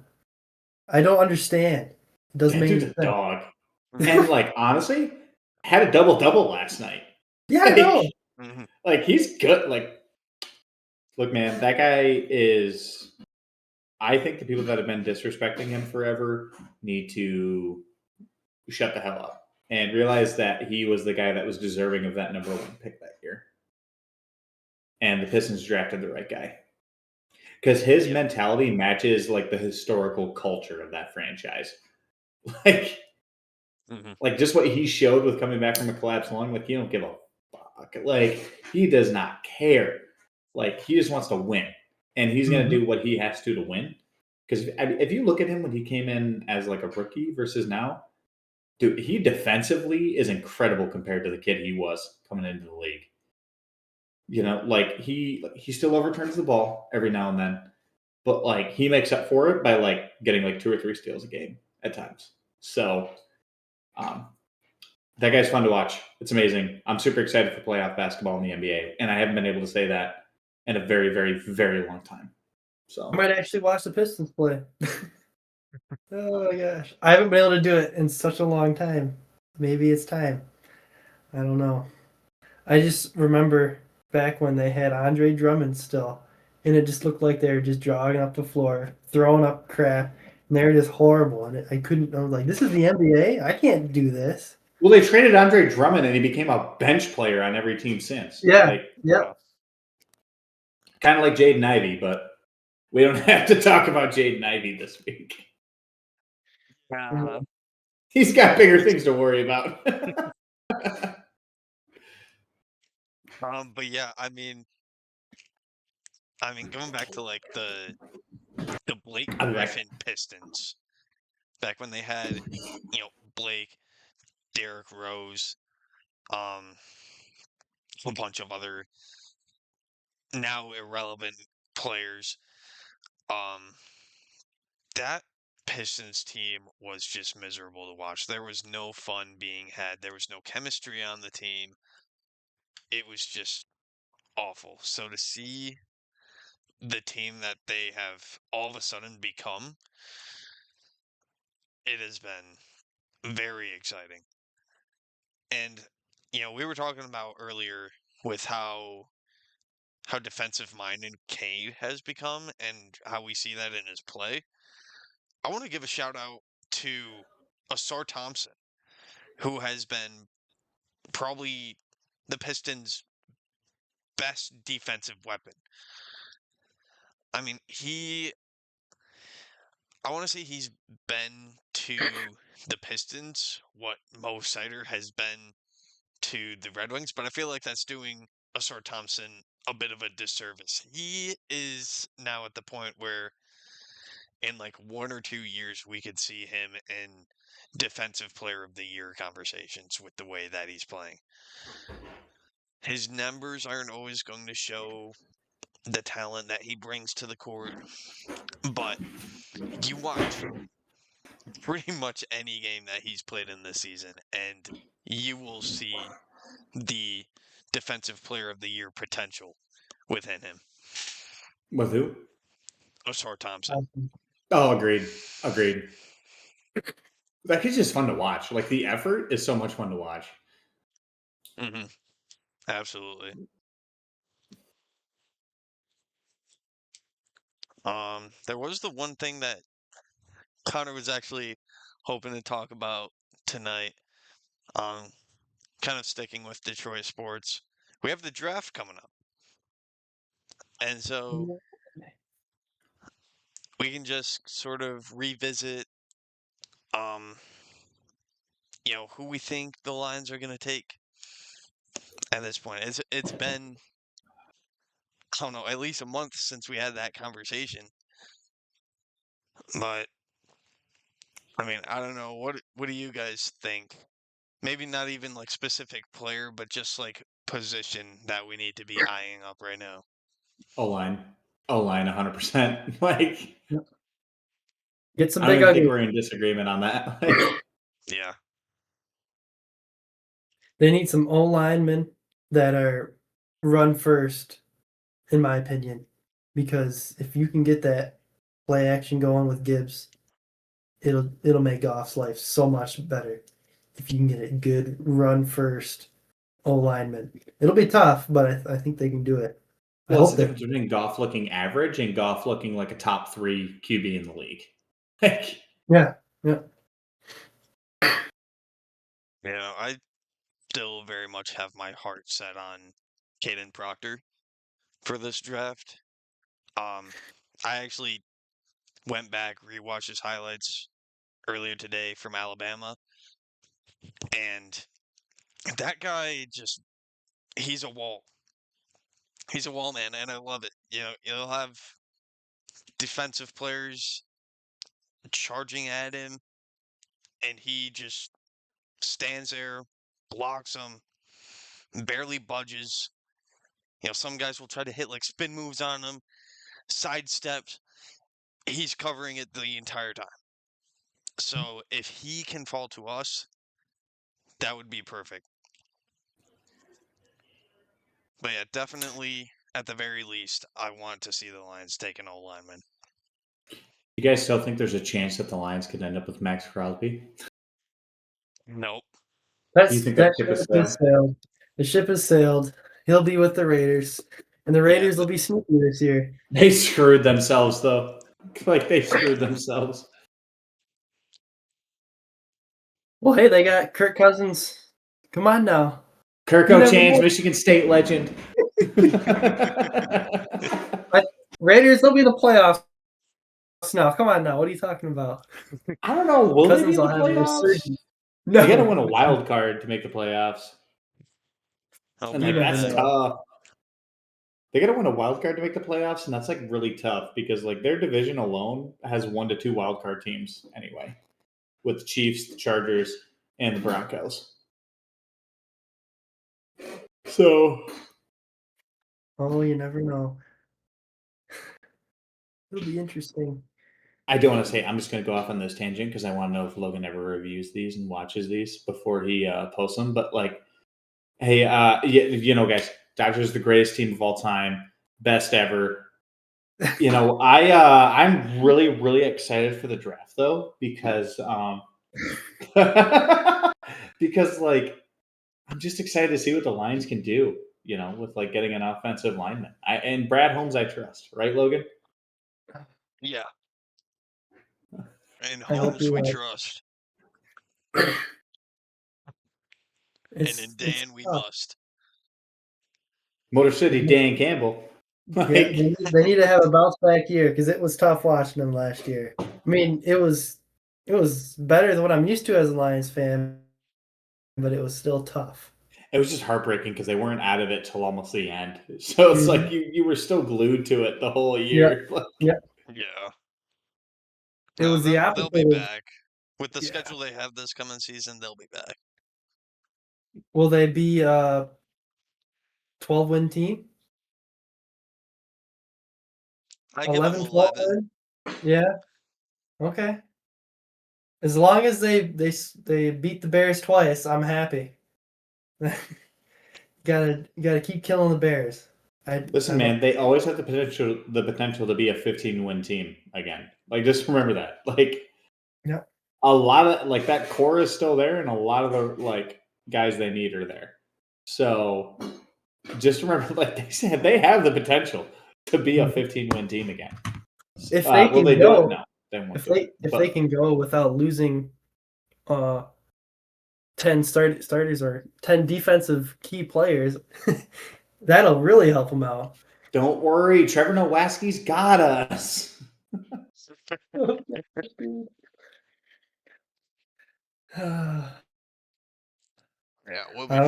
S2: I don't understand. It doesn't make
S3: Dude's
S2: sense.
S3: a dog. And like honestly, had a double last night.
S2: Yeah, I know.
S3: Like he's good. Like, look, man, that guy is. I think the people that have been disrespecting him forever need to shut the hell up and realize that he was the guy that was deserving of that number 1 pick that year. And the Pistons drafted the right guy. Because his mentality matches like the historical culture of that franchise. Like, like just what he showed with coming back from a collapsed lung, like he don't give a fuck. Like he does not care. Like he just wants to win. And he's going to do what he has to win. Because if you look at him when he came in as like a rookie versus now, Dude, he defensively is incredible compared to the kid he was coming into the league. You know, like he still overturns the ball every now and then, but like he makes up for it by like getting like 2 or 3 steals a game at times. So um, that guy's fun to watch. It's amazing. I'm super excited for playoff basketball in the NBA, and I haven't been able to say that in a very, very, very long time. So
S2: I might actually watch the Pistons play. Oh my gosh. I haven't been able to do it in such a long time. Maybe it's time. I don't know. I just remember back when they had Andre Drummond still, and it just looked like they were just jogging up the floor, throwing up crap, and they were just horrible. And I was like, this is the NBA? I can't do this.
S3: well, they traded Andre Drummond, and he became a bench player on every team since.
S2: Yeah.
S3: Like,
S2: Yep.
S3: kind of like Jaden Ivey, but we don't have to talk about Jaden Ivey this week. He's got bigger things to worry about.
S1: But yeah, I mean, going back to like the Blake Griffin Pistons, back when they had, Blake, Derrick Rose, a bunch of other now irrelevant players. That Pistons team was just miserable to watch. There was no fun being had. There was no chemistry on the team. It was just awful. So to see the team that they have all of a sudden become, it has been very exciting. And we were talking about earlier with how defensive minded Cade has become and how we see that in his play. I want to give a shout out to Asar Thompson, who has been probably the Pistons' best defensive weapon. I mean, I want to say he's been to the Pistons what Mo Sider has been to the Red Wings, but I feel like that's doing Asar Thompson a bit of a disservice. He is now at the point where in like 1 or 2 years we could see him in defensive player of the year conversations with the way that he's playing. His numbers aren't always going to show the talent that he brings to the court, but you watch pretty much any game that he's played in this season and you will see the defensive player of the year potential within him.
S3: With who?
S1: Asar Thompson.
S3: Oh, agreed. Like, he's just fun to watch. Like, the effort is so much fun to watch.
S1: Mm-hmm. Absolutely. There was the one thing that Connor was actually hoping to talk about tonight. Kind of sticking with Detroit sports. We have the draft coming up. And so we can just sort of revisit who we think the Lions are going to take at this point. It's been, I don't know, at least a month since we had that conversation. But I mean, I don't know. What do you guys think? Maybe not even like specific player, but just like position that we need to be eyeing up right now.
S3: O-line, 100%. Like,
S2: Get some
S3: I don't
S2: big
S3: even think
S2: ugly.
S3: we're in disagreement on that.
S1: Yeah.
S2: They need some O linemen that are run first, in my opinion, because if you can get that play action going with Gibbs, it'll make Goff's life so much better. If you can get a good run first O lineman, it'll be tough, but I think they can do it.
S3: Well, it's the difference between Goff looking average and Goff looking like a top 3 QB in the league.
S2: Yeah.
S1: I still very much have my heart set on Caden Proctor for this draft. I actually went back, rewatched his highlights earlier today from Alabama, and that guy he's a wall. He's a wall man, and I love it. You'll have defensive players charging at him, and he just stands there, blocks them, barely budges. Some guys will try to hit like spin moves on him, sidesteps. He's covering it the entire time. So if he can fall to us, that would be perfect. But yeah, definitely, at the very least, I want to see the Lions take an O-lineman.
S3: You guys still think there's a chance that the Lions could end up with Max Crosby?
S1: Nope.
S2: That ship has sailed. The ship has sailed. He'll be with the Raiders, and the Raiders will be sneaky this year.
S3: They screwed themselves, though. They screwed themselves.
S2: Well, hey, they got Kirk Cousins. Come on now.
S3: Kirk O'Chains, Michigan State legend.
S2: Raiders, they'll be in the playoffs now. Come on now. What are you talking about?
S3: I don't know. Will they be in the playoffs?
S2: No.
S3: You got to win a wild card to make the playoffs. And that's tough. They got to win a wild card to make the playoffs, and that's really tough because their division alone has 1 to 2 wild card teams anyway, with the Chiefs, the Chargers, and the Broncos. So,
S2: you never know. It'll be interesting.
S3: I don't want to say, I'm just going to go off on this tangent because I want to know if Logan ever reviews these and watches these before he posts them. But hey, guys, Dodgers are the greatest team of all time, best ever. I'm really, really excited for the draft though because because I'm just excited to see what the Lions can do. With getting an offensive lineman. And Brad Holmes, I trust, right, Logan?
S1: Yeah. And Holmes we trust. And in Dan we must.
S3: Motor City Dan Campbell.
S2: They need to have a bounce back year because it was tough watching them last year. I mean, it was better than what I'm used to as a Lions fan, but it was still tough.
S3: It was just heartbreaking because they weren't out of it till almost the end. So it's you were still glued to it the whole year.
S2: Yeah.
S1: It
S2: was the opposite.
S1: They'll be back. With the schedule they have this coming season, they'll be back.
S2: Will they be a 12-win team?
S1: I give them 11.
S2: Yeah. Okay. As long as they beat the Bears twice, I'm happy. gotta keep killing the Bears.
S3: Listen, man, they always have the potential to be a 15-win team again. Just remember that. A lot of that core is still there, and a lot of the guys they need are there. So just remember, they said they have the potential to be a 15-win team again.
S2: If they can go,
S3: no,
S2: if they can go without losing 10 starters or 10 defensive key players, that'll really help them out.
S3: Don't worry, Trevor Nowaski's got us.
S2: I don't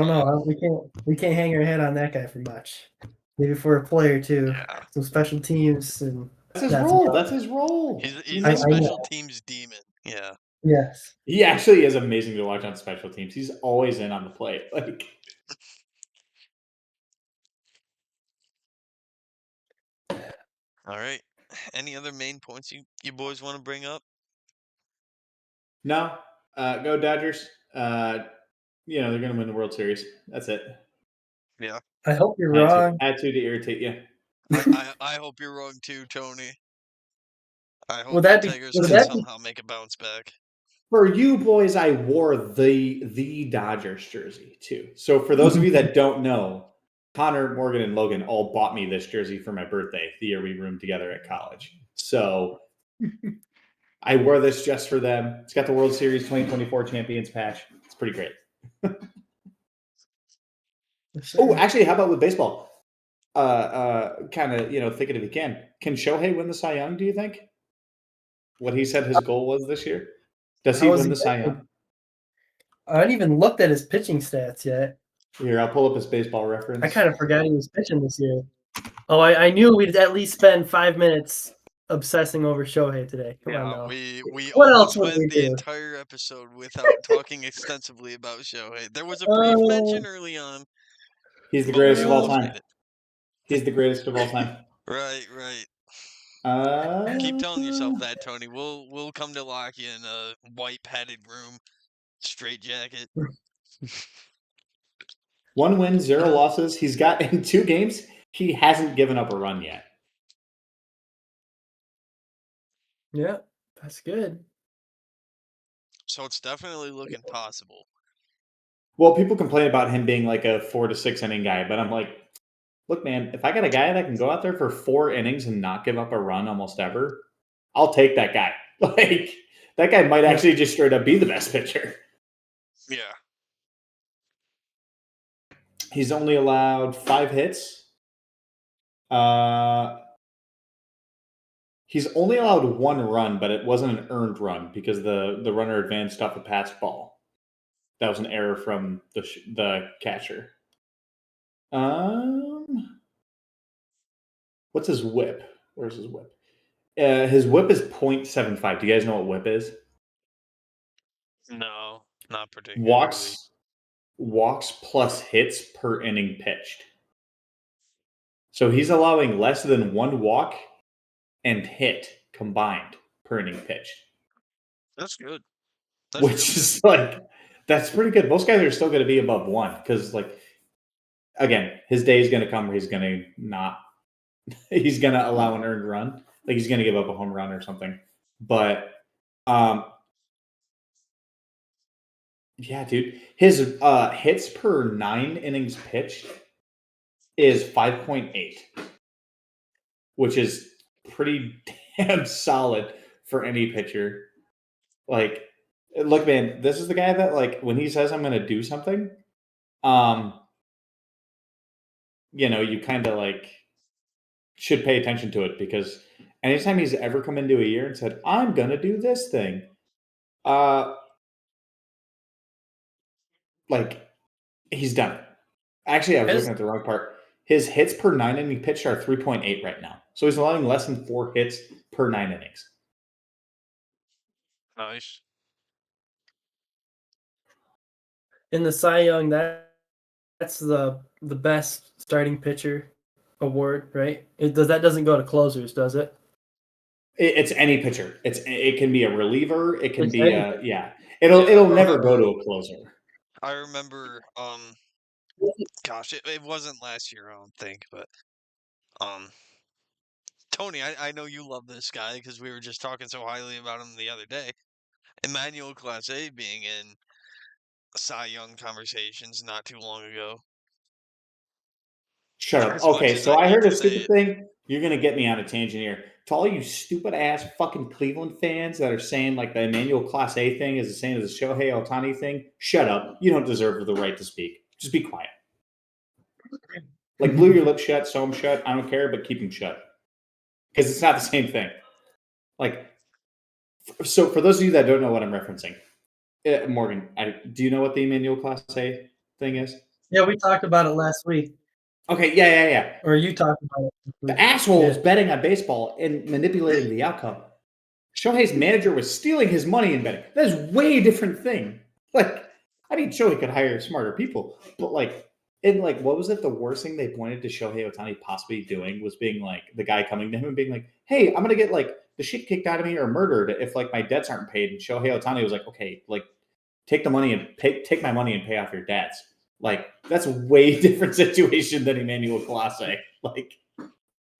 S2: know. We can't hang our head on that guy for much. Maybe for a player too.
S1: Yeah.
S2: Some special teams and
S3: that's his role.
S1: He's a special teams demon. Yeah.
S2: Yes.
S3: He actually is amazing to watch on special teams. He's always in on the play.
S1: All right. Any other main points you boys want to bring up?
S3: No. Go Dodgers. They're going to win the World Series. That's it.
S1: Yeah.
S2: I hope you're wrong.
S3: Attitude to irritate you.
S1: I hope you're wrong too, Tony. I hope
S2: the
S1: Tigers can somehow make a bounce back.
S3: For you boys, I wore the Dodgers jersey too. So for those of you that don't know, Connor, Morgan, and Logan all bought me this jersey for my birthday the year we roomed together at college. So I wore this just for them. It's got the World Series 2024 champions patch. It's pretty great. Oh, actually, how about with baseball? Kind of, thinking if he can Shohei win the Cy Young, do you think? What he said his goal was this year? Does he win the Cy Young?
S2: I haven't even looked at his pitching stats yet.
S3: Here, I'll pull up his baseball reference.
S2: I kind of forgot he was pitching this year. Oh, I knew we'd at least spend 5 minutes obsessing over Shohei today. Come on now.
S1: We
S2: what else
S1: would
S2: would we
S1: the
S2: do?
S1: entire episode without talking extensively about Shohei. There was a brief mention early on.
S3: He's the greatest of all time.
S1: It.
S3: He's the greatest of all time.
S1: Right. Keep telling yourself that, Tony. We'll come to lock you in a white padded room, straight jacket.
S3: 1 win, 0 losses. He's got in 2 games. He hasn't given up a run yet.
S2: Yeah, that's good.
S1: So it's definitely looking possible.
S3: Well, people complain about him being like a 4 to 6 inning guy, but I'm like, look, man, if I got a guy that can go out there for 4 innings and not give up a run almost ever, I'll take that guy. Like, that guy might actually just straight up be the best pitcher.
S1: Yeah.
S3: He's only allowed 5 hits. He's only allowed 1 run, but it wasn't an earned run because the runner advanced off a pass ball. That was an error from the catcher. What's his whip? Where's his whip? His whip is .75. Do you guys know what whip is?
S1: No, not particularly.
S3: Walks plus hits per inning pitched. So he's allowing less than 1 walk and hit combined per inning pitched.
S1: That's good.
S3: Is like, that's pretty good. Most guys are still going to be above 1 because, like, again, his day is going to come where he's going to he's going to allow an earned run. Like, he's going to give up a home run or something. But, yeah, dude, his hits per 9 innings pitched is 5.8, which is pretty damn solid for any pitcher. Like, look, man, this is the guy that, like, when he says I'm going to do something, you kind of, like, should pay attention to it, because anytime he's ever come into a year and said, I'm going to do this thing, like, he's done it. Actually, I was looking at the wrong part. His hits per 9 inning pitched are 3.8 right now. So he's allowing less than 4 hits per 9 innings.
S1: Nice.
S2: In the Cy Young, that's the best starting pitcher award, right? That doesn't go to closers, does it?
S3: It's any pitcher. It can be a reliever. It can be It'll never go to a closer.
S1: I remember. Gosh, it wasn't last year, I don't think, but Tony, I know you love this guy because we were just talking so highly about him the other day. Emmanuel Clase being in Cy Young conversations not too long ago.
S3: Shut up. Okay, so I heard a stupid thing. You're going to get me on a tangent here. To all you stupid ass fucking Cleveland fans that are saying like the Emmanuel Clase thing is the same as the Shohei Ohtani thing, shut up. You don't deserve the right to speak. Just be quiet. Like, glue your lips shut, sew them shut. I don't care, but keep them shut. Because it's not the same thing. Like, so for those of you that don't know what I'm referencing, Morgan, do you know what the Emmanuel Clase thing is?
S2: Yeah, we talked about it last week.
S3: Okay, yeah.
S2: Or you talked about it.
S3: The asshole was betting on baseball and manipulating the outcome. Shohei's manager was stealing his money in betting. That is way different thing. Like, I mean, Shohei could hire smarter people, but what was it? The worst thing they pointed to Shohei Ohtani possibly doing was being like the guy coming to him and being like, "Hey, I'm gonna get like the shit kicked out of me or murdered if like my debts aren't paid." And Shohei Ohtani was like, "Okay, like take the money and take my money and pay off your debts." Like, that's a way different situation than Emmanuel Clase. Like,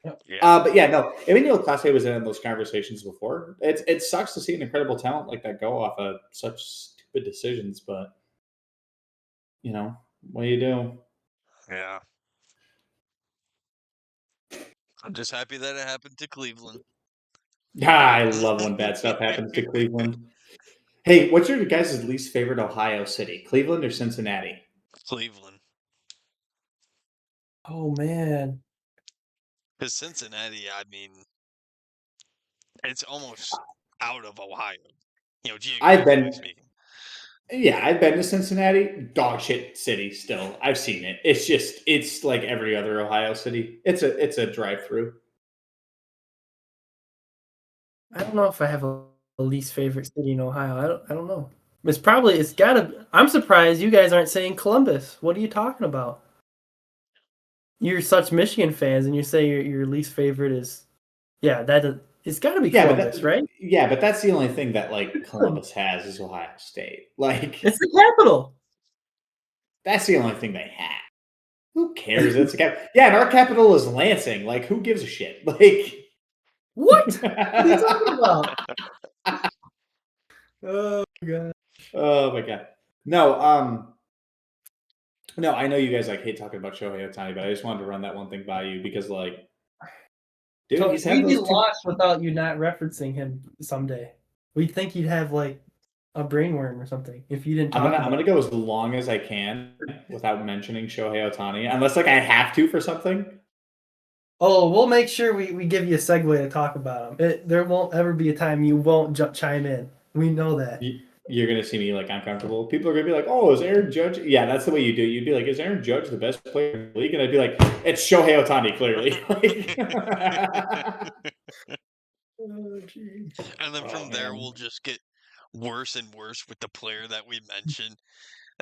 S3: but yeah, no, Emmanuel Clase was in those conversations before. It sucks to see an incredible talent like that go off of such stupid decisions, but what do you do?
S1: Yeah. I'm just happy that it happened to Cleveland.
S3: I love when bad stuff happens to Cleveland. Hey, what's your guys' least favorite Ohio city? Cleveland or Cincinnati?
S1: Cleveland.
S2: Oh, man.
S1: Because Cincinnati, I mean, it's almost out of Ohio. Geographically speaking.
S3: Yeah, I've been to Cincinnati. Dog shit city still. I've seen it. It's like every other Ohio city. It's a drive-through.
S2: I don't know if I have a least favorite city in Ohio. I don't know. It's gotta. I'm surprised you guys aren't saying Columbus. What are you talking about? You're such Michigan fans, and you say your least favorite is, it's got to be Columbus, right?
S3: Yeah, but that's the only thing that like Columbus has is Ohio State. Like
S2: It's the capital.
S3: that's the only thing they have. Who cares? It's a cap. Yeah, and our capital is Lansing. Like who gives a shit? Like
S2: what? What are you talking about? Oh god.
S3: Oh my god. No, no, I know you guys like hate talking about Shohei Ohtani, but I just wanted to run that one thing by you because like dude,
S2: So
S3: he's had
S2: we'd be
S3: those two.
S2: lost without you not referencing him someday. We'd think you'd have like a brainworm or something if you didn't talk
S3: I'm
S2: about
S3: gonna go as long as I can without mentioning Shohei Ohtani, unless like I have to for something.
S2: Oh, we'll make sure we give you a segue to talk about him. There won't ever be a time you won't chime in. We know that.
S3: You're gonna see me like uncomfortable. People are gonna be like, "Oh, is Aaron Judge?" Yeah, that's the way you do it. You'd be like, "Is Aaron Judge the best player in the league?" And I'd be like, "It's Shohei Ohtani, clearly."
S2: Oh, geez.
S1: And then from there, we'll just get worse and worse with the player that we mentioned.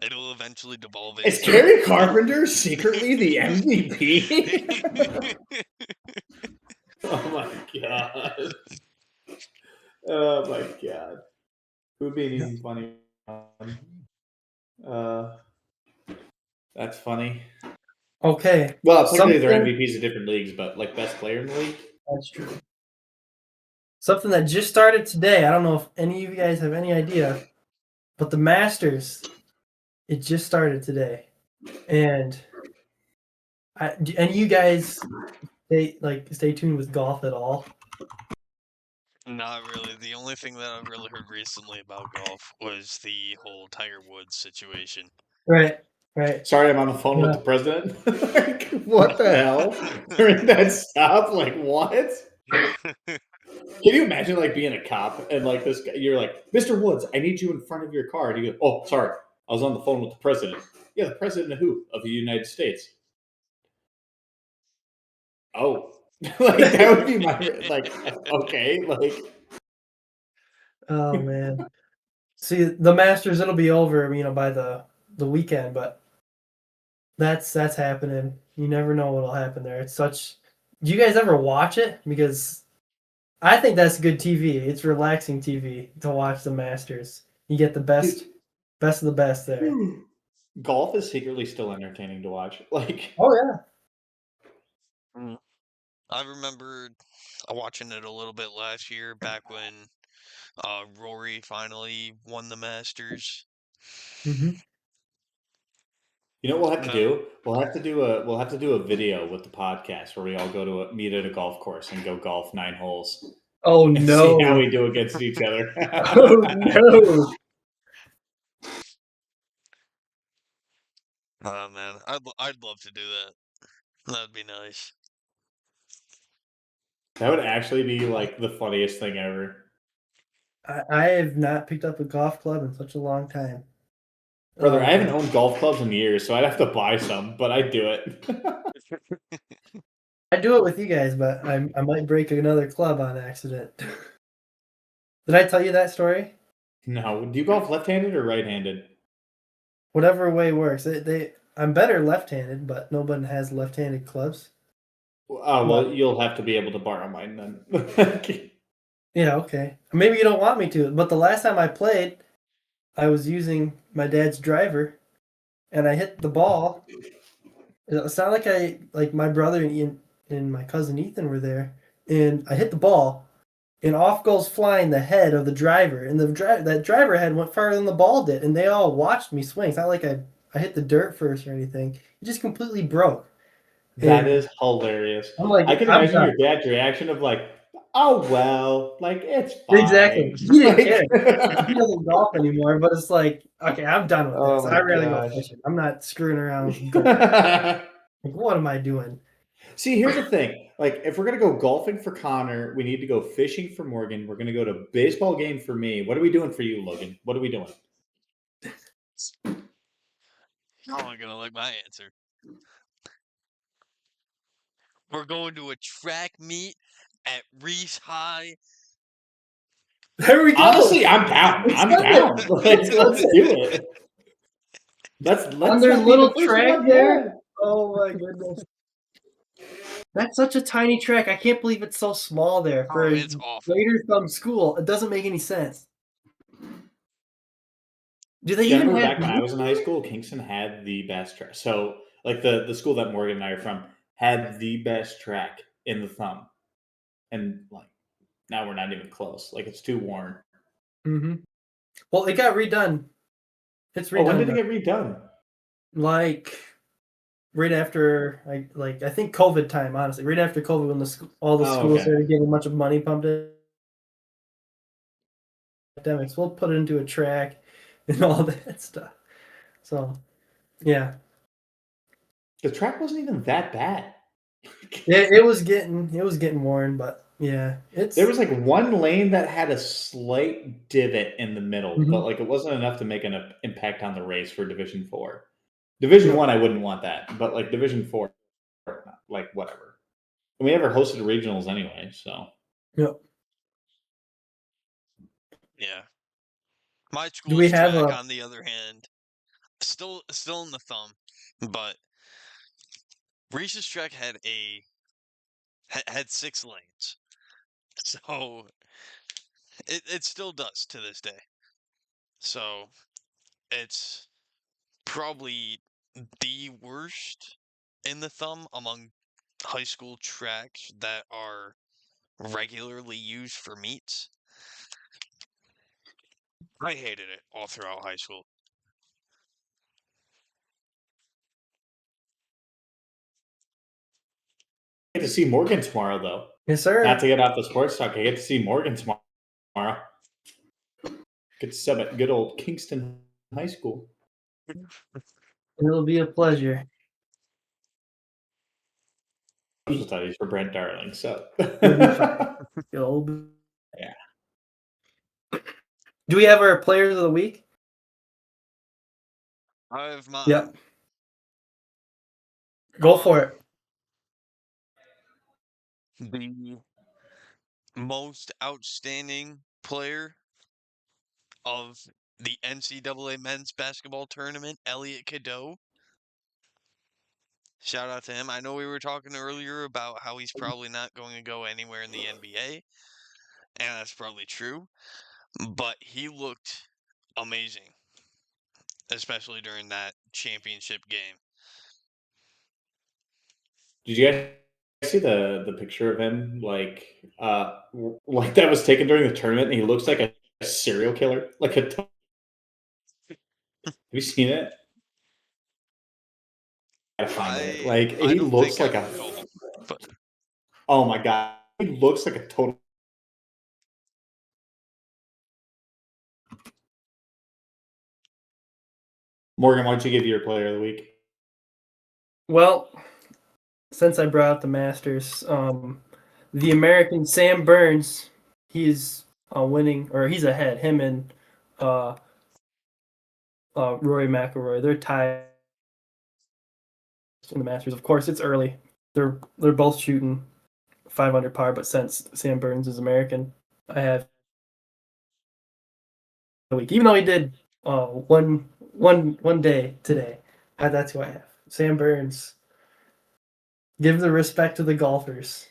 S1: It'll eventually devolve into.
S3: Is Kerry Carpenter secretly the MVP? Oh my god. Oh my god. Who'd be an easy funny one? That's funny.
S2: Okay.
S3: Well, technically they're MVPs of different leagues, but like best player in the league.
S2: That's true. Something that just started today. I don't know if any of you guys have any idea, but the Masters, it just started today, and you guys stay tuned with golf at all?
S1: Not really. The only thing that I've really heard recently about golf was the whole Tiger Woods situation.
S2: Right.
S3: Sorry, I'm on the phone with the president. Like, what the hell? During that stop, like what? Can you imagine like being a cop and like this guy, you're like, Mr. Woods, I need you in front of your car. And you go, oh, sorry, I was on the phone with the president. Yeah, the president of who? Of the United States. Oh, like that would be my like. Okay, like.
S2: Oh man. See, the Masters, it'll be over, by the weekend, but that's happening. You never know what'll happen there. It's such. Do you guys ever watch it? Because I think that's good TV. It's relaxing TV to watch the Masters. You get the best of the best there.
S3: Golf is secretly still entertaining to watch. Like,
S2: oh yeah.
S1: I remember watching it a little bit last year, back when Rory finally won the Masters.
S2: Mm-hmm.
S3: You know what we'll have to do? We'll have to do a video with the podcast where we all go to meet at a golf course and go golf 9 holes.
S2: Oh
S3: and
S2: no!
S3: See how we do against each other.
S2: Oh no!
S1: Oh man, I'd love to do that. That'd be nice.
S3: That would actually be like the funniest thing ever.
S2: I have not picked up a golf club in such a long time.
S3: Brother, I haven't owned golf clubs in years, so I'd have to buy some, but I'd do it.
S2: I do it with you guys, but I might break another club on accident. Did I tell you that story?
S3: No. Do you golf left-handed or right-handed?
S2: Whatever way works. I'm better left-handed, but nobody has left-handed clubs.
S3: Oh, well, you'll have to be able to borrow mine then.
S2: Yeah, okay. Maybe you don't want me to, but the last time I played, I was using my dad's driver, and I hit the ball. It sounded like my brother and my cousin Ethan were there, and I hit the ball, and off goes flying the head of the driver, and that driver head went farther than the ball did, and they all watched me swing. It's not like I hit the dirt first or anything. It just completely broke.
S3: That is hilarious.
S2: I'm like,
S3: I can imagine your dad's reaction of like, oh well, like it's fine.
S2: Exactly. He didn't care. He doesn't golf anymore, but it's like, okay, I'm done with this. I'd rather go fishing. I'm not screwing around with golf. Like, what am I doing?
S3: See, here's the thing. Like, if we're gonna go golfing for Connor, we need to go fishing for Morgan. We're gonna go to baseball game for me. What are we doing for you, Logan? What are we doing?
S1: How am I gonna like my answer? We're going to a track meet at Reese High
S2: There we go.
S3: Honestly, I'm down. I'm down. Let's do it. Let's
S2: on their little track there.
S3: Yeah.
S2: Oh my goodness. That's such a tiny track. I can't believe it's so small there for a
S1: it's awful.
S2: Raider thumb school. It doesn't make any sense. Do they
S3: Yeah, I
S2: even
S3: remember
S2: have
S3: back when I was in high school, Kingston had the best track. So, like the school that Morgan and I are from had the best track in the thumb, and like now we're not even close. Like it's too worn.
S2: Mm-hmm. Well, it got redone. It's redone.
S3: Oh, when did it get redone?
S2: Like right after, I think COVID time. Honestly, right after COVID, when all the schools started getting a bunch of money pumped in. Academics, we'll put it into a track and all that stuff. So, yeah.
S3: The track wasn't even that bad.
S2: It was getting worn, but yeah,
S3: there was like one lane that had a slight divot in the middle,
S2: Mhm.
S3: but like it wasn't enough to make an impact on the race for Division 4. Division 1, I wouldn't want that, but like Division 4, like whatever. And we never hosted regionals anyway, so.
S2: Yep.
S1: Yeah. My school's track, on the other hand, still in the thumb, but Reese's track had had 6 lanes, so it still does to this day. So it's probably the worst in the thumb among high school tracks that are regularly used for meets. I hated it all throughout high school.
S3: I get to see Morgan tomorrow, though.
S2: Yes, sir.
S3: Not to get off the sports talk, I get to see Morgan tomorrow. Get to sub at good old Kingston High School.
S2: It'll be a pleasure.
S3: Social studies for Brent Darling, so.
S2: Yeah. Do we have our players of the week?
S1: I have mine.
S2: Yep. Go for it.
S1: The most outstanding player of the NCAA men's basketball tournament, Elliot Cadeau. Shout out to him. I know we were talking earlier about how he's probably not going to go anywhere in the NBA, and that's probably true, but he looked amazing, especially during that championship game.
S3: Did you guys see the picture of him like that was taken during the tournament, and he looks like a serial killer, like a. Have you seen it? He looks like a.
S1: But...
S3: Oh my god, he looks like a total. Morgan, why don't you give your player of the week?
S2: Well, since I brought up the Masters, the American Sam Burns, he's winning, or he's ahead. Him and Rory McIlroy, they're tied in the Masters. Of course, it's early. They're both shooting 500 par, but since Sam Burns is American, I have the week. Even though he did one day today, that's who I have. Sam Burns. Give the respect to the golfers.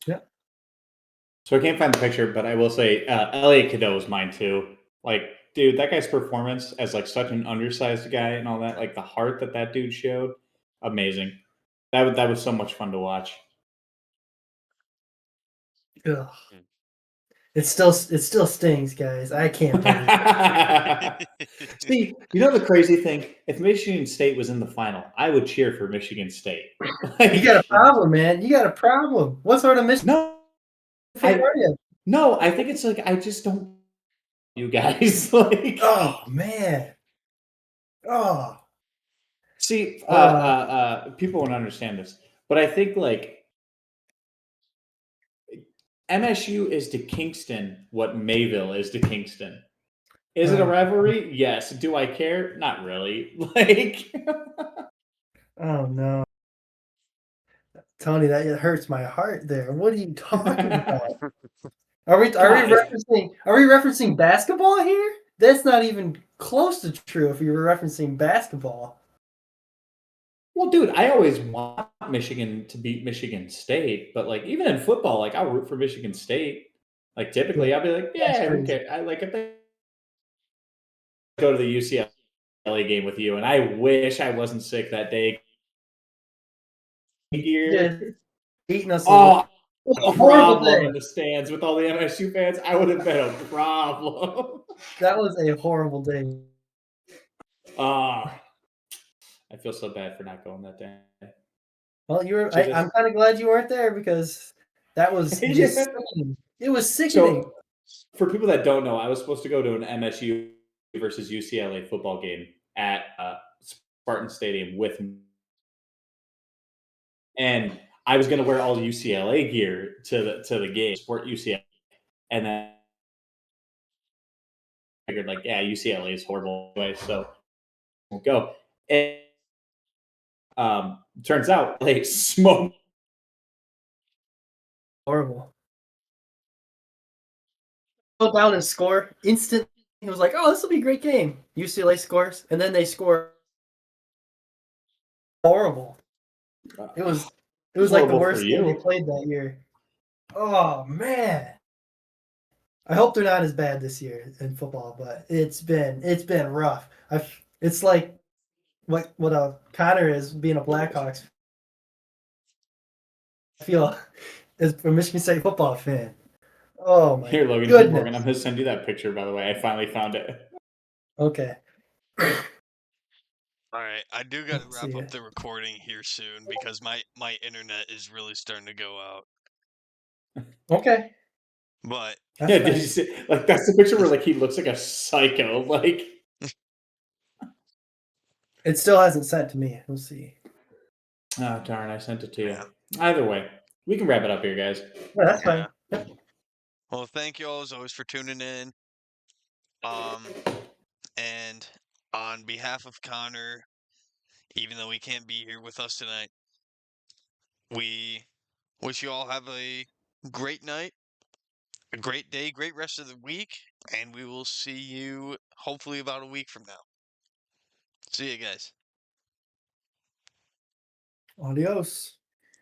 S2: Yeah.
S3: So I can't find the picture, but I will say Elliot Cadeau is mine too. Like, dude, that guy's performance as like such an undersized guy and all that, like the heart that dude showed, amazing. That was so much fun to watch.
S2: Ugh. It still stings, guys. I can't believe it.
S3: See, you know the crazy thing? If Michigan State was in the final, I would cheer for Michigan State.
S2: You got a problem, man. You got a problem. What sort of Michigan?
S3: No, I think it's like I just don't. You guys, like,
S2: oh man, oh.
S3: See, people won't understand this, but I think like MSU is to Kingston what Mayville is to Kingston. Is it a rivalry? Yes. Do I care? Not really. Like,
S2: oh no. Tony, that it hurts my heart there. What are you talking about? Are we referencing basketball here? That's not even close to true if you were referencing basketball.
S3: Well, dude, I always want Michigan to beat Michigan State, but like even in football, like I'll root for Michigan State. Like typically, I'll be like, yeah, who cares? I like if they go to the UCLA game with you, and I wish I wasn't sick that day.
S2: Yeah, eating us.
S3: Oh,
S2: a
S3: problem in the stands with all the MSU fans. I would have been a problem.
S2: That was a horrible day.
S3: I feel so bad for not going that day.
S2: Well, you were. I'm kind of glad you weren't there because that was just sickening. It was sickening.
S3: So, for people that don't know, I was supposed to go to an MSU versus UCLA football game at Spartan Stadium with me. And I was going to wear all UCLA gear to the game, support UCLA. And then I figured, like, yeah, UCLA is horrible anyway, so we'll go. And turns out they smoked.
S2: Horrible. Go down and score instant. It was like, oh, this will be a great game. UCLA scores, and then they score. Horrible. It was like the worst game they played that year. Oh man. I hope they're not as bad this year in football, but it's been rough. It's like what Connor is being a Blackhawks. I feel as a Michigan State football fan. Oh my
S3: Here, Logan,
S2: goodness.
S3: Morgan, I'm going to send you that picture, by the way. I finally found it.
S2: Okay.
S1: All right, I do got to wrap up the recording here soon because my internet is really starting to go out.
S2: Okay.
S1: But
S3: yeah, did you see? Like that's the picture where like he looks like a psycho. Like
S2: it still hasn't sent to me. We'll see.
S3: Oh darn! I sent it to you. Yeah. Either way, we can wrap it up here, guys.
S2: Yeah, that's fine.
S1: Well, thank you all as always for tuning in. And on behalf of Connor, even though he can't be here with us tonight, we wish you all have a great night, a great day, great rest of the week, and we will see you hopefully about a week from now. See you guys.
S2: Adios.